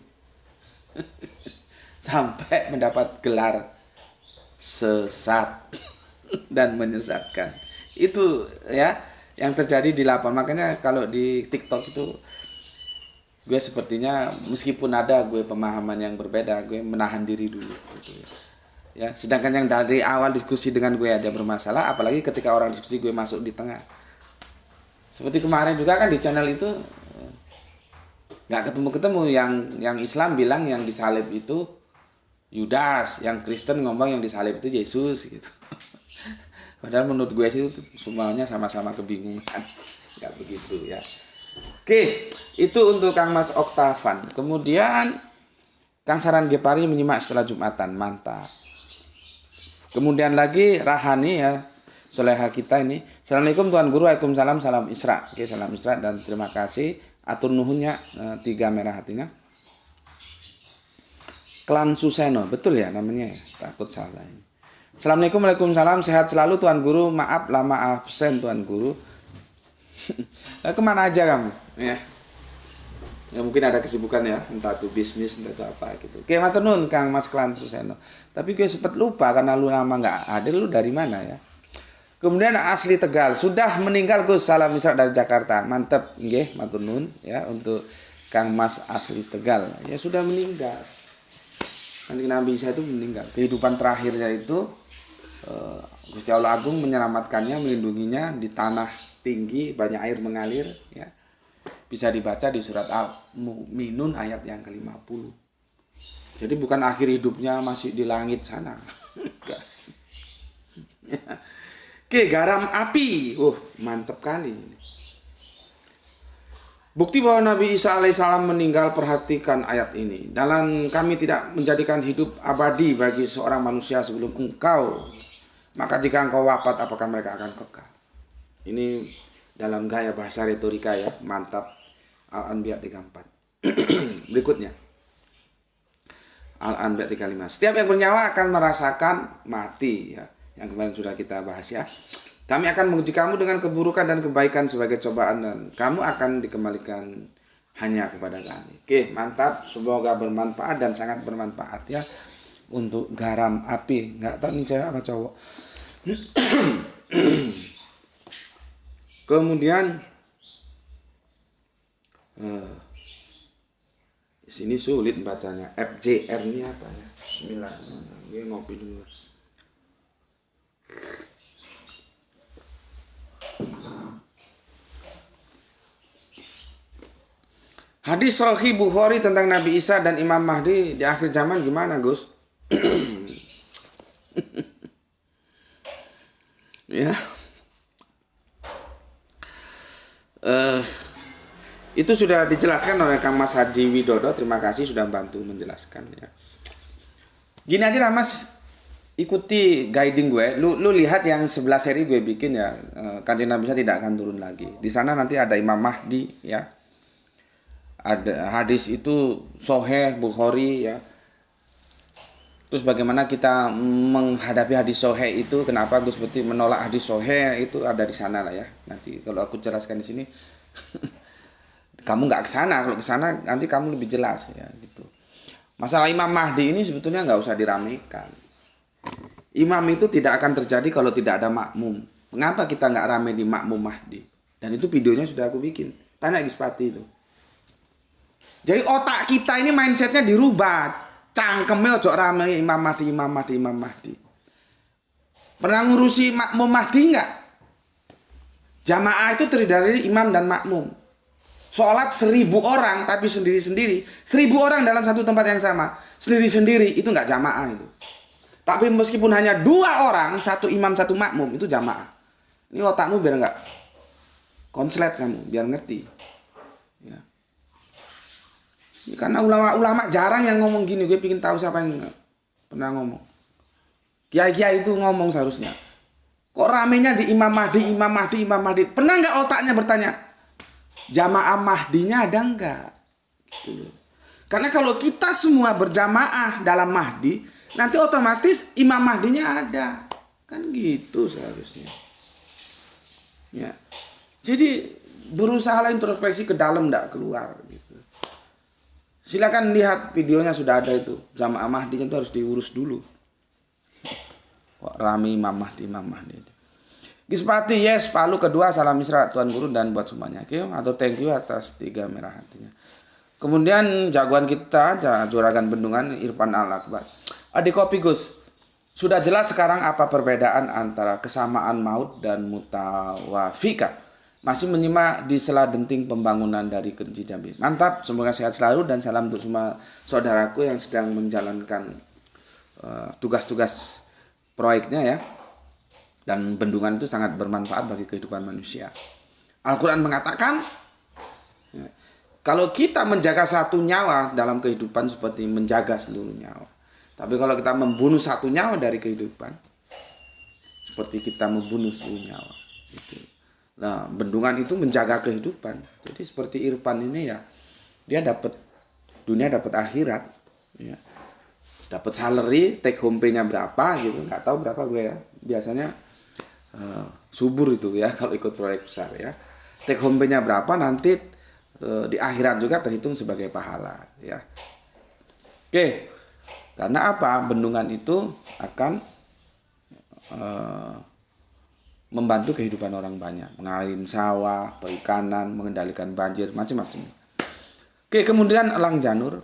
S1: Sampai mendapat gelar sesat dan menyesatkan. Itu ya yang terjadi di lapangan. Makanya kalau di TikTok itu gue sepertinya meskipun ada gue pemahaman yang berbeda, gue menahan diri dulu gitu ya. Ya, sedangkan yang dari awal diskusi dengan gue aja bermasalah, apalagi ketika orang diskusi gue masuk di tengah. Seperti kemarin juga kan di channel itu nggak ketemu yang Islam bilang yang disalib itu Yudas, yang Kristen ngomong yang disalib itu Yesus gitu. Padahal menurut gue sih semuanya sama-sama kebingungan. Nggak begitu ya. Oke, itu untuk Kang Mas Oktavan. Kemudian Kang Saran Gepari menyimak setelah Jumatan, mantap. Kemudian lagi Rahani ya, soleha kita ini. Assalamualaikum Tuan Guru, Waalaikumsalam, salam Isra. Oke, salam Isra dan terima kasih. Atur nuhunnya 3 merah hatinya. Klan Suseno, betul ya namanya ya? Takut salah ini. Assalamualaikum, Waalaikumsalam, sehat selalu Tuan Guru. Maaf lama absen Tuan Guru. Kemana aja kamu? Ya mungkin ada kesibukan ya, entah itu bisnis, entah itu apa gitu. Oke, matur nuwun Kang Mas Klan Suseno. Tapi gue sempat lupa karena lu lama nggak ada, lu dari mana ya? Kemudian Asli Tegal, sudah meninggal Gus, salam Isra dari Jakarta. Mantep, nggih, matur nuwun ya untuk Kang Mas Asli Tegal. Ya sudah meninggal. Nanti Nabi Isa itu meninggal. Kehidupan terakhirnya itu Gusti Allah Agung menyelamatkannya, melindunginya di tanah tinggi, banyak air mengalir ya. Bisa dibaca di surat Al-Mu'minun ayat yang ke-50. Jadi bukan akhir hidupnya masih di langit sana. Oke, garam api. Mantap kali. Bukti bahwa Nabi Isa alaihissalam meninggal, perhatikan ayat ini. Dalam kami tidak menjadikan hidup abadi bagi seorang manusia sebelum engkau. Maka jika engkau wafat, apakah mereka akan kekal? Ini dalam gaya bahasa retorika ya, mantap. Al-Anbiya 34. Berikutnya. Al-Anbiya 35. Setiap yang bernyawa akan merasakan mati ya. Yang kemarin sudah kita bahas ya. Kami akan menguji kamu dengan keburukan dan kebaikan sebagai cobaan dan kamu akan dikembalikan hanya kepada kami. Oke, mantap. Semoga bermanfaat dan sangat bermanfaat ya untuk garam api. Nggak tahu ini cewek apa cowok. Kemudian sini sulit bacanya. FJR ini apa ya? Bismillah. Gue ngopi dulu. Hadis Sahih Bukhari tentang Nabi Isa dan Imam Mahdi di akhir zaman gimana, Gus? Ya. Itu sudah dijelaskan oleh Kang Mas Hadi Widodo. Terima kasih sudah bantu menjelaskan ya. Gini aja lah Mas, ikuti guiding gue. Lu lihat yang 11 seri gue bikin ya. Kanjeng Nabi Isa tidak akan turun lagi. Di sana nanti ada Imam Mahdi ya. ada hadis itu sahih Bukhari ya. Terus bagaimana kita menghadapi hadis sahih itu, kenapa Gus Putih menolak hadis sahih itu ada di sana lah ya. Nanti kalau aku jelaskan di sini kamu nggak ke sana, kalau ke sana nanti kamu lebih jelas ya gitu. Masalah Imam Mahdi ini sebetulnya nggak usah diramaikan. Imam itu tidak akan terjadi kalau tidak ada makmum. Mengapa kita nggak rame di makmum Mahdi? Dan itu videonya sudah aku bikin. Tanya Gus Pati itu. Jadi otak kita ini mindsetnya dirubah. Cangkemnya ojo rame Imam Mahdi, Imam Mahdi, Imam Mahdi. Pernah ngurusi makmum Mahdi enggak? Jamaah itu terdiri dari imam dan makmum. Sholat 1000 orang tapi sendiri-sendiri. 1000 orang dalam satu tempat yang sama. Sendiri-sendiri itu enggak jamaah itu. Tapi meskipun hanya 2 orang, satu imam satu makmum itu jamaah. Ini otakmu biar enggak konslet kamu, biar ngerti. Ya. Karena ulama-ulama jarang yang ngomong gini. Gue pengen tahu siapa yang pernah ngomong. Kiai-kiai itu ngomong seharusnya. Kok ramenya di Imam Mahdi, Imam Mahdi, Imam Mahdi. Pernah nggak otaknya bertanya, jamaah Mahdinya ada nggak? Gitu. Karena kalau kita semua berjamaah dalam Mahdi, nanti otomatis Imam Mahdinya ada. Kan gitu seharusnya. Ya. Jadi berusaha introspeksi ke dalam, nggak keluar. Gitu. Silakan lihat videonya, sudah ada itu. Jamaah Mahdinya itu harus diurus dulu. Kok rame Imam Mahdi, Imam Mahdi. Gus Pati, yes, Palu kedua, salam misra Tuan Guru dan buat semuanya. Oke, atau thank you atas 3 merah hatinya. Kemudian jagoan kita, juragan bendungan Irfan Al-Akbar. Adik kopi Gus, sudah jelas sekarang apa perbedaan antara kesamaan maut dan mutawafika. Masih menyimak di sela denting pembangunan dari Kerinci Jambi. Mantap, semoga sehat selalu dan salam untuk semua saudaraku yang sedang menjalankan tugas-tugas proyeknya ya. Dan bendungan itu sangat bermanfaat bagi kehidupan manusia. Al-Quran mengatakan, ya, kalau kita menjaga satu nyawa dalam kehidupan seperti menjaga seluruh nyawa. Tapi kalau kita membunuh satu nyawa dari kehidupan, seperti kita membunuh seluruh nyawa. Gitu. Nah, bendungan itu menjaga kehidupan. Jadi seperti Irfan ini ya, dia dapat dunia, dapat akhirat. Ya. Dapat salary, take home pay-nya berapa gitu, nggak tahu berapa gue ya. Biasanya subur itu ya kalau ikut proyek besar ya. Take home pay-nya berapa nanti di akhirat juga terhitung sebagai pahala ya. Oke. Karena apa? Bendungan itu akan membantu kehidupan orang banyak, mengaliri sawah, perikanan, mengendalikan banjir, macam-macam. Oke, kemudian Elang Janur.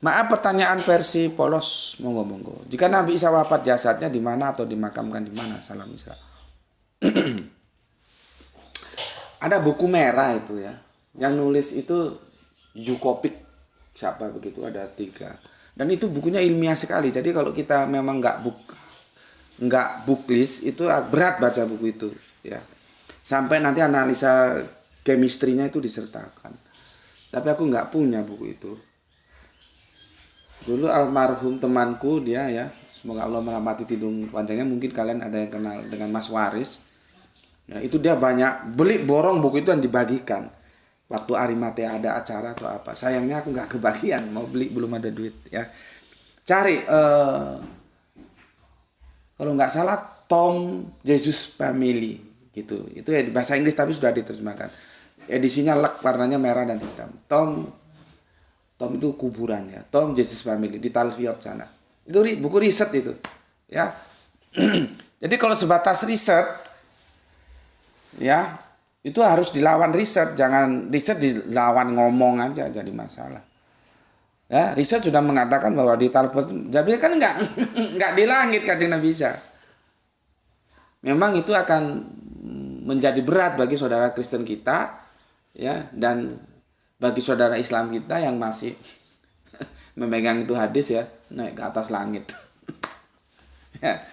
S1: Maaf pertanyaan versi polos, monggo. Jika Nabi Isa wafat, jasadnya di mana atau dimakamkan di mana? Salam Isra. Ada buku merah itu ya, yang nulis itu Yukopit, siapa begitu, ada 3. Dan itu bukunya ilmiah sekali. Jadi kalau kita memang nggak booklist itu berat baca buku itu ya. Sampai nanti analisa chemistry-nya itu disertakan. Tapi aku nggak punya buku itu. Dulu almarhum temanku dia ya, semoga Allah merahmati tidung panjangnya, mungkin kalian ada yang kenal dengan Mas Waris. Nah, itu dia banyak beli borong buku itu dan dibagikan. Waktu Arimatea ada acara atau apa. Sayangnya aku nggak kebagian, mau beli belum ada duit ya. Cari kalau nggak salah Tom Jesus Family gitu. Itu ya di bahasa Inggris tapi sudah diterjemahkan. Edisinya lek, warnanya merah dan hitam. Tom itu kuburan ya. Tom Jesus Family di Talfiot sana. Itu buku riset itu. Ya. Jadi kalau sebatas riset ya, itu harus dilawan riset, jangan riset dilawan ngomong aja jadi masalah. Ya, riset sudah mengatakan bahwa di Talfiot, jadi kan enggak di langit Kanjeng Nabi Isa. Memang itu akan menjadi berat bagi saudara Kristen kita ya, dan bagi saudara Islam kita yang masih memegang itu hadis ya, naik ke atas langit. Ya.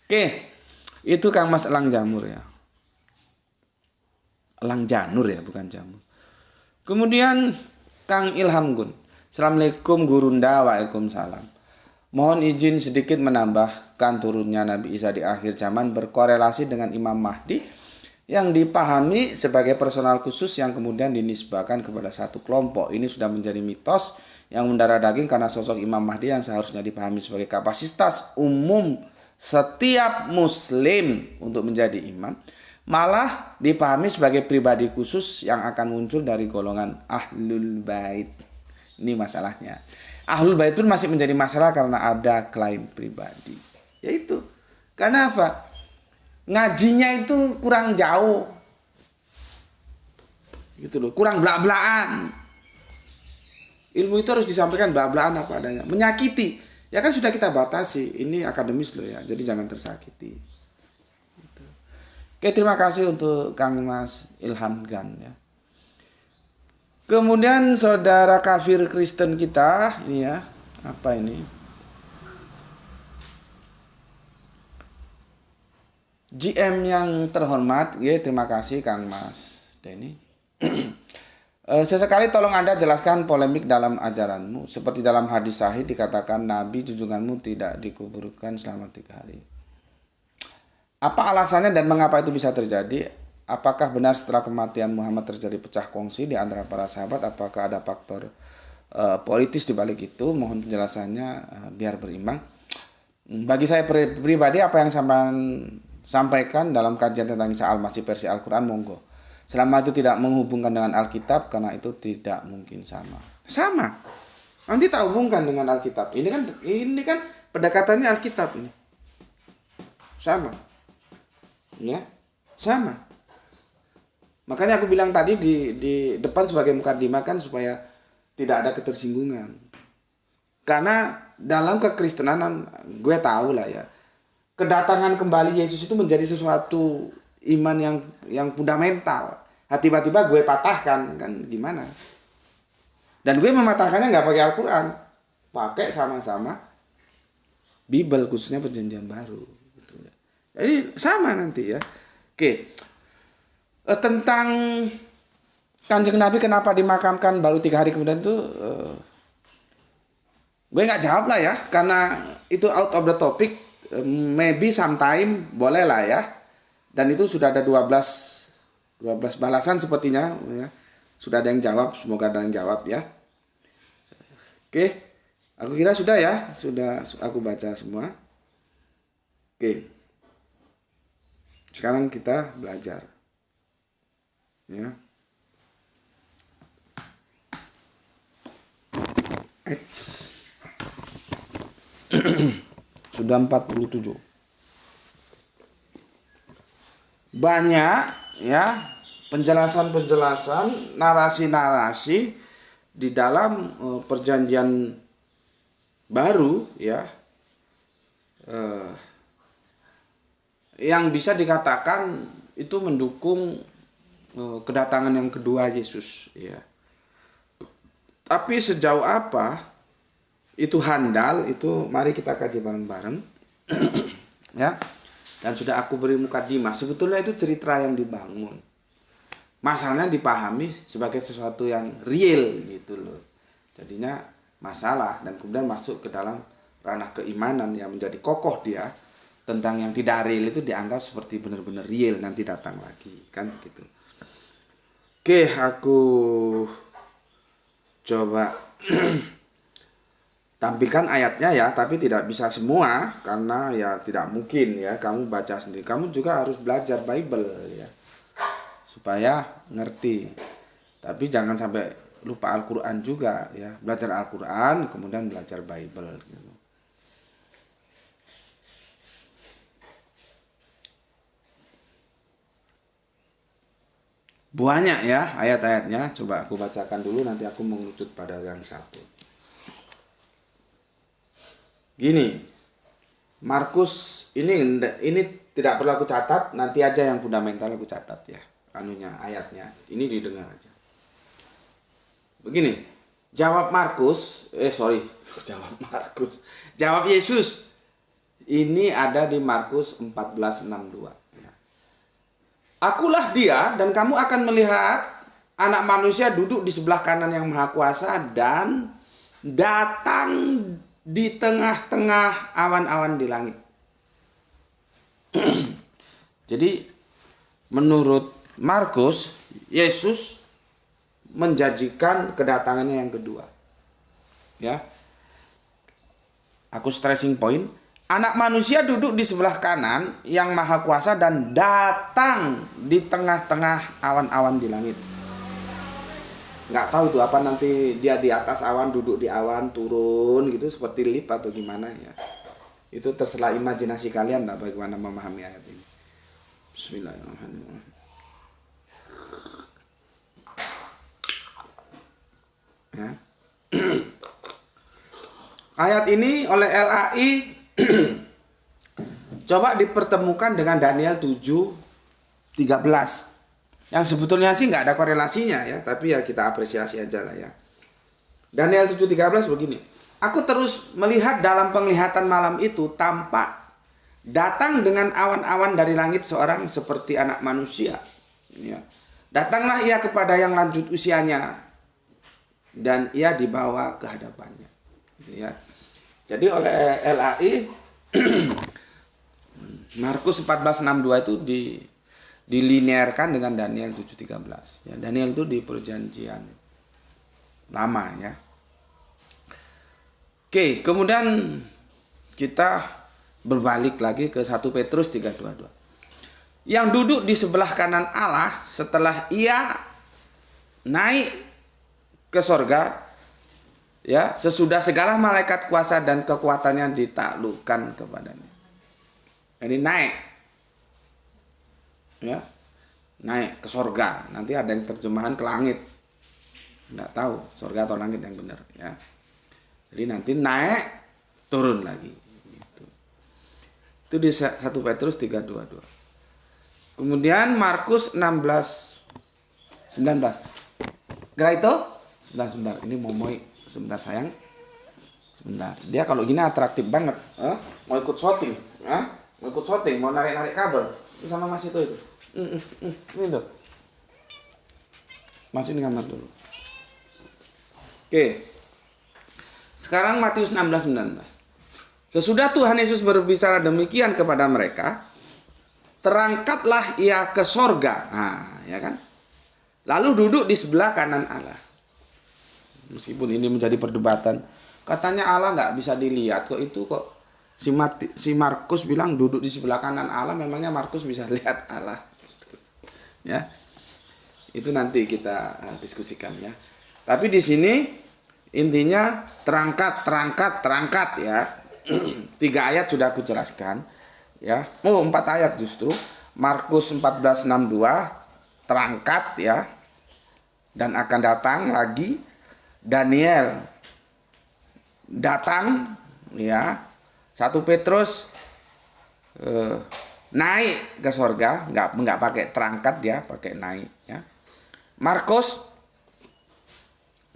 S1: Oke. Itu Kang Mas Elang Jamur ya. Elang Janur ya, bukan jamur. Kemudian Kang Ilham Gun. Assalamualaikum Gurunda, waalaikumsalam. Mohon izin sedikit menambahkan turunnya Nabi Isa di akhir zaman berkorelasi dengan Imam Mahdi yang dipahami sebagai personal khusus yang kemudian dinisbahkan kepada satu kelompok. Ini sudah menjadi mitos yang mendarah daging karena sosok Imam Mahdi yang seharusnya dipahami sebagai kapasitas umum setiap muslim untuk menjadi imam, malah dipahami sebagai pribadi khusus yang akan muncul dari golongan Ahlul Bait. Ini masalahnya. Ahlul Bait pun masih menjadi masalah karena ada klaim pribadi. Yaitu, karena apa? Ngajinya itu kurang jauh, gitu loh, kurang belak-belakan. Ilmu itu harus disampaikan belak-belakan apa adanya. Menyakiti, ya kan sudah kita batasi. Ini akademis loh ya, jadi jangan tersakiti. Gitu. Oke, terima kasih untuk Kang Mas Ilham Gan ya. Kemudian saudara kafir Kristen kita, ini ya, apa ini? GM yang terhormat, ya terima kasih Kang Mas Denny. Sesekali tolong Anda jelaskan polemik dalam ajaranmu. Seperti dalam hadis sahih dikatakan Nabi junjunganmu tidak dikuburkan selama 3 hari. Apa alasannya dan mengapa itu bisa terjadi? Apakah benar setelah kematian Muhammad terjadi pecah kongsi di antara para sahabat? Apakah ada faktor politis di balik itu? Mohon penjelasannya biar berimbang. Bagi saya pribadi apa yang sampaikan dalam kajian tentang Isa Al-Masih versi Al-Quran, monggo. Selama itu tidak menghubungkan dengan Alkitab, karena itu tidak mungkin sama. Sama. Nanti tak hubungkan dengan Alkitab. Ini kan pendekatannya Alkitab ini. Sama. Ya, sama. Makanya aku bilang tadi di depan sebagai mukadimah kan supaya tidak ada ketersinggungan. Karena dalam kekristenan gue tahu lah ya, kedatangan kembali Yesus itu menjadi sesuatu iman yang fundamental. Tiba-tiba gue patahkan, kan gimana? Dan gue mematahkannya nggak pakai Al-Quran, pakai sama-sama Bible, khususnya Perjanjian Baru. Jadi sama nanti ya. Oke, tentang Kanjeng Nabi kenapa dimakamkan baru 3 hari kemudian itu, gue nggak jawab lah ya, karena itu out of the topic. Maybe sometime boleh lah ya. Dan itu sudah ada 12 balasan sepertinya ya. Sudah ada yang jawab, semoga ada yang jawab ya. Oke. Aku kira sudah ya, sudah aku baca semua. Oke. Sekarang kita belajar. Ya. Sudah 47. Banyak ya penjelasan-penjelasan, narasi-narasi di dalam perjanjian baru ya, yang bisa dikatakan itu mendukung kedatangan yang kedua Yesus ya. Tapi sejauh apa itu handal, itu mari kita kaji bareng-bareng. Ya. Dan sudah aku beri mukadimah, sebetulnya itu cerita yang dibangun. Masalahnya dipahami sebagai sesuatu yang real gitu loh. Jadinya masalah dan kemudian masuk ke dalam ranah keimanan yang menjadi kokoh dia. Tentang yang tidak real itu dianggap seperti benar-benar real, nanti datang lagi kan gitu. Oke, aku coba tampilkan ayatnya ya, tapi tidak bisa semua karena ya tidak mungkin ya kamu baca sendiri. Kamu juga harus belajar Bible ya supaya ngerti. Tapi jangan sampai lupa Al-Quran juga ya. Belajar Al-Quran kemudian belajar Bible gitu. Banyak ya ayat-ayatnya. Coba aku bacakan dulu, nanti aku mengerucut pada yang satu. Gini, Markus ini tidak perlu aku catat, nanti aja yang fundamental aku catat ya, ayatnya. Ini didengar aja. Begini, jawab Yesus. Ini ada di Markus 14:62. Akulah dia dan kamu akan melihat Anak Manusia duduk di sebelah kanan yang Maha Kuasa dan datang di tengah-tengah awan-awan di langit. Jadi menurut Markus, Yesus menjanjikan kedatangannya yang kedua. Ya. Aku stressing point, anak manusia duduk di sebelah kanan yang maha kuasa dan datang di tengah-tengah awan-awan di langit. Nggak tahu tuh apa nanti dia di atas awan, duduk di awan, turun gitu seperti lift atau gimana ya. Itu terserah imajinasi kalian lah bagaimana memahami ayat ini. Bismillahirrahmanirrahim. Ya. Ayat ini oleh LAI coba dipertemukan dengan Daniel 7:13. Yang sebetulnya sih nggak ada korelasinya ya, tapi ya kita apresiasi aja lah ya. Daniel 7:13 begini. Aku terus melihat dalam penglihatan malam itu tampak datang dengan awan-awan dari langit seorang seperti anak manusia. Ya. Datanglah ia kepada yang lanjut usianya dan ia dibawa ke hadapannya. Gitu ya. Jadi oleh LAI Markus 14:62 itu dilinearkan dengan Daniel 7:13. Ya, Daniel itu di perjanjian lama ya. Oke, kemudian kita berbalik lagi ke 1 Petrus 3:22. Yang duduk di sebelah kanan Allah setelah ia naik ke sorga, ya, sesudah segala malaikat kuasa dan kekuatannya ditaklukkan kepadanya. Ini naik. Ya. Naik ke sorga. Nanti ada yang terjemahan ke langit. Enggak tahu sorga atau langit yang benar, ya. Jadi nanti naik turun lagi gitu. Itu di 1 Petrus 3:22. Kemudian Markus 16:19. Kira itu? Sebentar. Ini Momoy. Sebentar sayang. Sebentar. Dia kalau gini atraktif banget. Mau ikut syuting. Mau ikut syuting. Mau narik-narik kabel. Itu sama Mas itu. Ini tuh. Masukin kamar dulu. Oke. Sekarang Matius 16:19. Sesudah Tuhan Yesus berbicara demikian kepada mereka, terangkatlah ia ke sorga. Nah, ya kan? Lalu duduk di sebelah kanan Allah. Meskipun ini menjadi perdebatan, katanya Allah nggak bisa dilihat kok, itu kok si Markus bilang duduk di sebelah kanan Allah, memangnya Markus bisa lihat Allah? Ya, itu nanti kita diskusikan ya. Tapi di sini intinya terangkat ya. 3 ayat sudah aku jelaskan ya. 4 ayat justru. Markus 14:62 terangkat ya, dan akan datang lagi. Daniel datang ya. 1 Petrus naik ke sorga, nggak pakai terangkat, dia pakai naik ya. Markus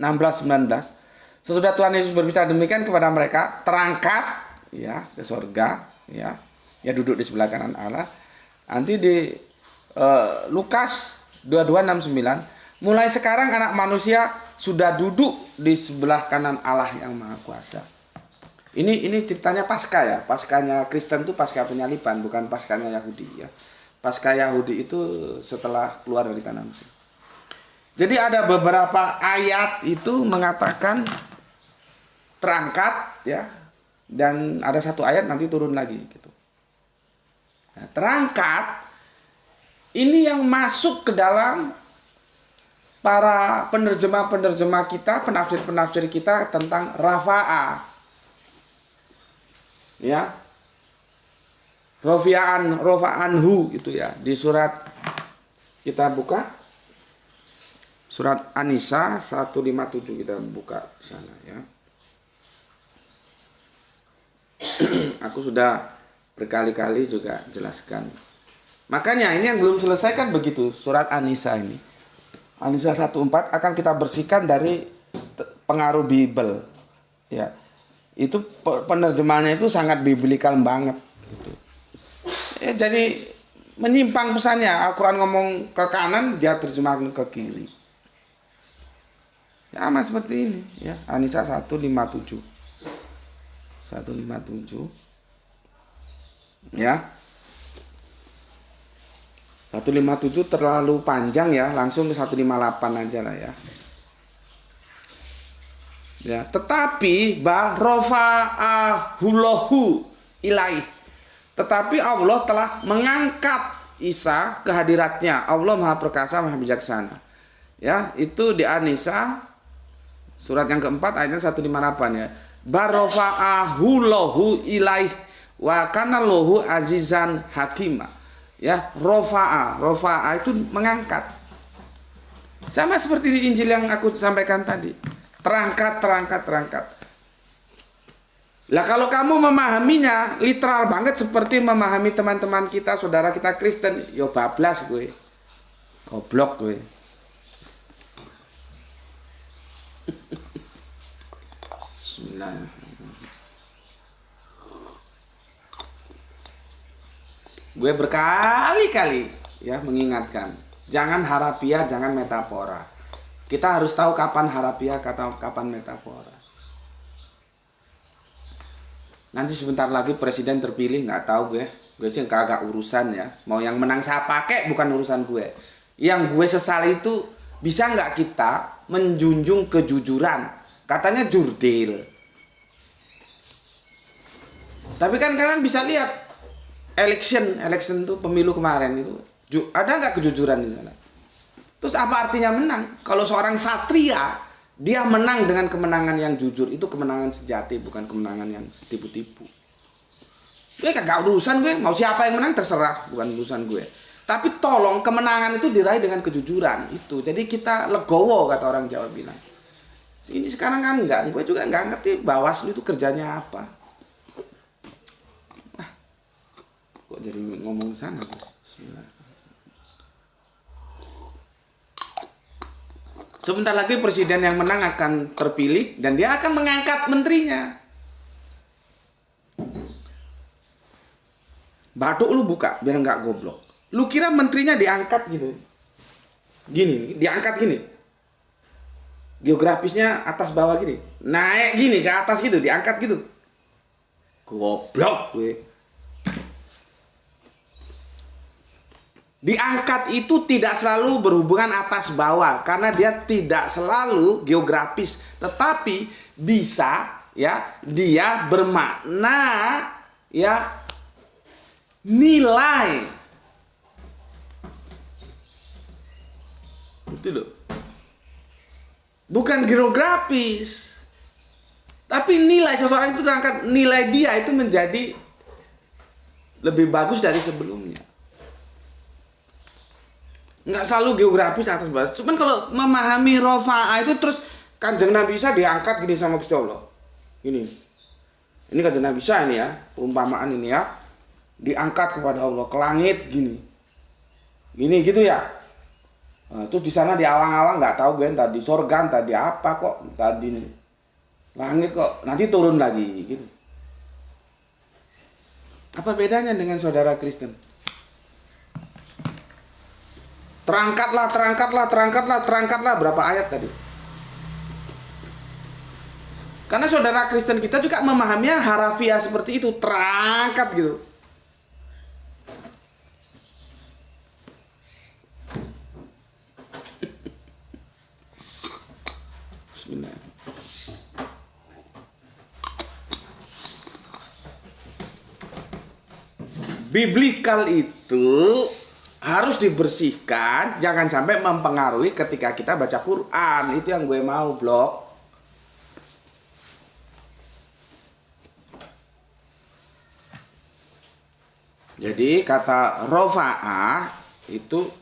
S1: 16:19. Sesudah Tuhan Yesus berbicara demikian kepada mereka, terangkat ya ke sorga ya. Ya duduk di sebelah kanan Allah. Nanti di Lukas 22:69, mulai sekarang anak manusia sudah duduk di sebelah kanan Allah yang Maha Kuasa. Ini ceritanya Paskah ya. Paskahnya Kristen itu Paskah penyaliban, bukan Paskahnya Yahudi ya. Paskah Yahudi itu setelah keluar dari tanah Mesir. Jadi ada beberapa ayat itu mengatakan terangkat ya, dan ada 1 ayat nanti turun lagi gitu. Nah, terangkat ini yang masuk ke dalam para penerjemah kita, penafsir kita tentang rafa'a. Ya. Rofa'anhu itu ya. Di surat kita buka surat An-Nisa 157, kita buka di sana ya. Aku sudah berkali-kali juga jelaskan. Makanya ini yang belum selesai kan begitu, surat An-Nisa ini. An-Nisa 1:4 akan kita bersihkan dari pengaruh Bible. Ya. Itu penerjemahannya itu sangat biblikal banget gitu. Ya, jadi menyimpang pesannya. Al-Quran ngomong ke kanan, dia terjemahkan ke kiri. Ya, sama seperti ini ya. An-Nisa 157. 157 ya. 157 terlalu panjang ya, langsung ke 158 aja lah ya. Ya, tetapi rafa'ahullahu ilaih. Tetapi Allah telah mengangkat Isa ke hadiratnya. Allah Maha Perkasa, Maha Bijaksana. Ya, itu di An-Nisa surat yang keempat ayatnya 158 ya. Rafa'ahullahu ilaih wa kana lahu azizan hakima. Ya, rofa'a itu mengangkat. Sama seperti di Injil yang aku sampaikan tadi. Terangkat. Lah kalau kamu memahaminya literal banget seperti memahami teman-teman kita, saudara kita Kristen, yo bablas gue. Goblok gue. Bismillahirrahmanirrahim. Gue berkali-kali ya mengingatkan, jangan harafiah, jangan metafora. Kita harus tahu kapan harafiah, kapan metafora. Nanti sebentar lagi presiden terpilih, nggak tahu gue sih kagak urusan ya. Mau yang menang siapa kek bukan urusan gue. Yang gue sesali itu, bisa nggak kita menjunjung kejujuran? Katanya jurdil. Tapi kan kalian bisa lihat election tuh, pemilu kemarin itu ada nggak kejujuran di sana? Terus apa artinya menang? Kalau seorang satria dia menang dengan kemenangan yang jujur, itu kemenangan sejati, bukan kemenangan yang tipu-tipu. Gue kagak urusan gue, mau siapa yang menang terserah, bukan urusan gue. Tapi tolong kemenangan itu diraih dengan kejujuran itu. Jadi kita legowo, kata orang Jawa bilang. Ini sekarang kan enggak, gue juga nggak ngerti Bawaslu itu kerjanya apa. Kok jadi ngomong sana? Bismillah. Sebentar lagi presiden yang menang akan terpilih dan dia akan mengangkat menterinya. Batuk lu buka biar nggak goblok. Lu kira menterinya diangkat gitu? Gini, diangkat gini. Geografisnya atas bawah gini. Naik gini ke atas gitu, diangkat gitu. Goblok gue. Diangkat itu tidak selalu berhubungan atas bawah karena dia tidak selalu geografis, tetapi bisa ya dia bermakna ya nilai. Itu loh. Bukan geografis. Tapi nilai seseorang itu terangkat, nilai dia itu menjadi lebih bagus dari sebelumnya. Nggak selalu geografis atas bawah. Cuman kalau memahami rafa'ah itu terus Kanjeng Nabi Isa diangkat gini sama Gusti Allah. Ini Kanjeng Nabi Isa ini ya, perumpamaan ini ya. Diangkat kepada Allah ke langit gini. Gini gitu ya. Nah, terus di sana di awang-awang nggak tahu gue tadi sorga, tadi apa kok tadi nih. Langit kok nanti turun lagi gitu. Apa bedanya dengan saudara Kristen? Terangkatlah berapa ayat tadi? Karena saudara Kristen kita juga memahaminya harafiah seperti itu, terangkat gitu. Bismillah. Biblikal itu harus dibersihkan, jangan sampai mempengaruhi ketika kita baca Quran. Itu yang gue mau, blok. Jadi kata rafa'ah itu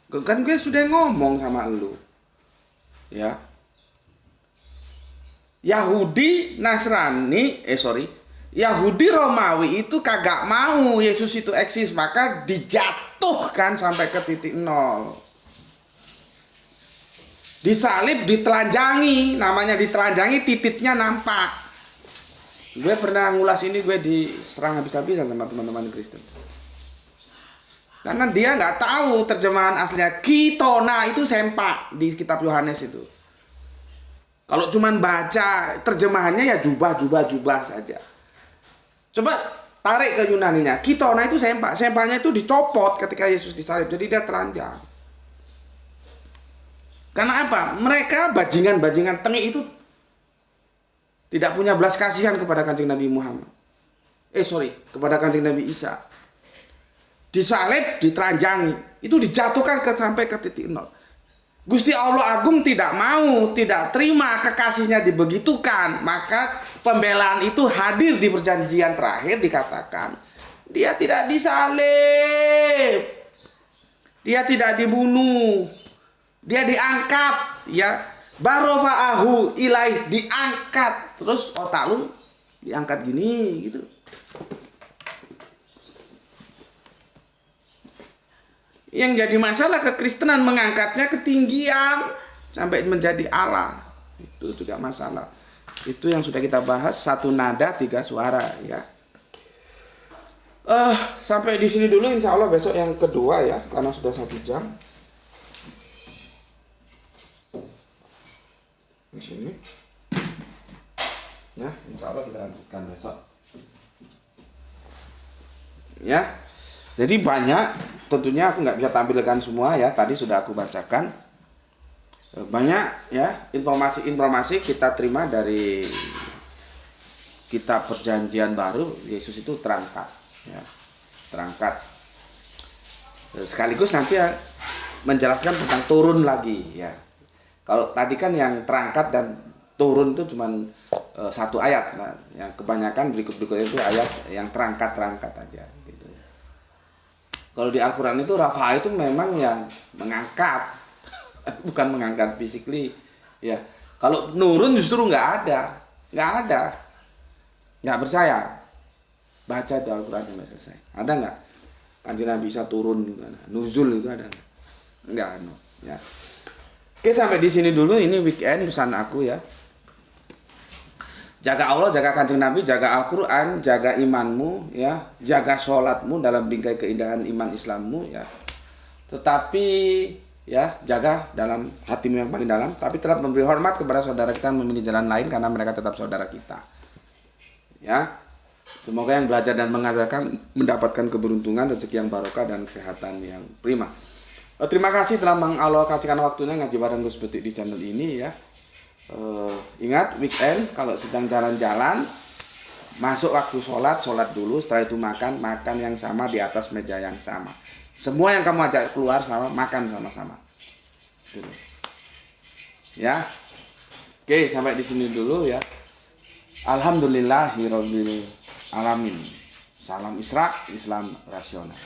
S1: kan gue sudah ngomong sama lu. Ya. Yahudi Romawi itu kagak mau Yesus itu eksis, maka dijatuhkan sampai ke titik nol. Disalib, ditelanjangi, namanya ditelanjangi, titiknya nampak. Gue pernah ngulas ini, gue diserang habis-habisan sama teman-teman Kristen. Karena dia nggak tahu terjemahan aslinya. Kitona itu sempak di kitab Yohanes itu. Kalau cuman baca terjemahannya ya jubah saja. Coba tarik ke Yunaninya. Kitona itu sempak. Sempaknya itu dicopot ketika Yesus disalib. Jadi dia telanjang. Karena apa? Mereka bajingan-bajingan tengik itu tidak punya belas kasihan kepada Kanjeng Nabi Muhammad. Kepada Kanjeng Nabi Isa. Disalib, ditelanjangi. Itu dijatuhkan sampai ke titik nol. Gusti Allah Agung tidak mau, tidak terima kekasihnya dibegitukan. Maka pembelaan itu hadir di perjanjian terakhir, dikatakan dia tidak disalib, dia tidak dibunuh, dia diangkat, ya. Barofa'ahu ilaih, diangkat. Terus otak lu diangkat gini gitu. Yang jadi masalah kekristenan mengangkatnya ketinggian sampai menjadi Allah. Itu juga masalah. Itu yang sudah kita bahas, satu nada tiga suara, ya. Sampai di sini dulu, insya Allah besok yang kedua, ya, karena sudah 1 jam. Di sini. Ya, insya Allah kita lanjutkan besok. Ya. Jadi banyak, tentunya aku nggak bisa tampilkan semua, ya. Tadi sudah aku bacakan. Banyak, ya, informasi-informasi kita terima dari kitab Perjanjian Baru. Yesus itu terangkat, ya. Terangkat. Sekaligus nanti ya menjelaskan tentang turun lagi, ya. Kalau tadi kan yang terangkat dan turun itu cuma 1 ayat. Nah, yang kebanyakan berikut-berikutnya itu ayat yang terangkat aja. Kalau di Al-Quran itu rafa itu memang yang mengangkat, bukan mengangkat physically, ya. Kalau nurun justru nggak ada, nggak percaya. Baca di Al-Quran sampai selesai. Ada nggak? Kanjeng Nabi bisa turun gitu, nuzul itu ada nggak? Ya. Oke, sampai di sini dulu. Ini weekend pesan aku, ya. Jaga Allah, jaga Kanjeng Nabi, jaga Al-Quran, jaga imanmu, ya, jaga sholatmu dalam bingkai keindahan iman Islammu, ya. Tetapi, ya, jaga dalam hatimu yang paling dalam, tapi tetap memberi hormat kepada saudara kita yang memilih jalan lain karena mereka tetap saudara kita. Ya, semoga yang belajar dan mengajarkan mendapatkan keberuntungan, rezeki yang barokah dan kesehatan yang prima. Terima kasih telah mengalokasikan waktunya ngaji bareng Gus Betik di channel ini, ya. Ingat weekend kalau sedang jalan-jalan, masuk waktu sholat dulu, setelah itu makan yang sama di atas meja yang sama. Semua yang kamu ajak keluar sama, makan sama-sama. Dulu. Ya. Oke, sampai di sini dulu, ya. Alhamdulillahirabbil alamin. Salam Isra, Islam rasional.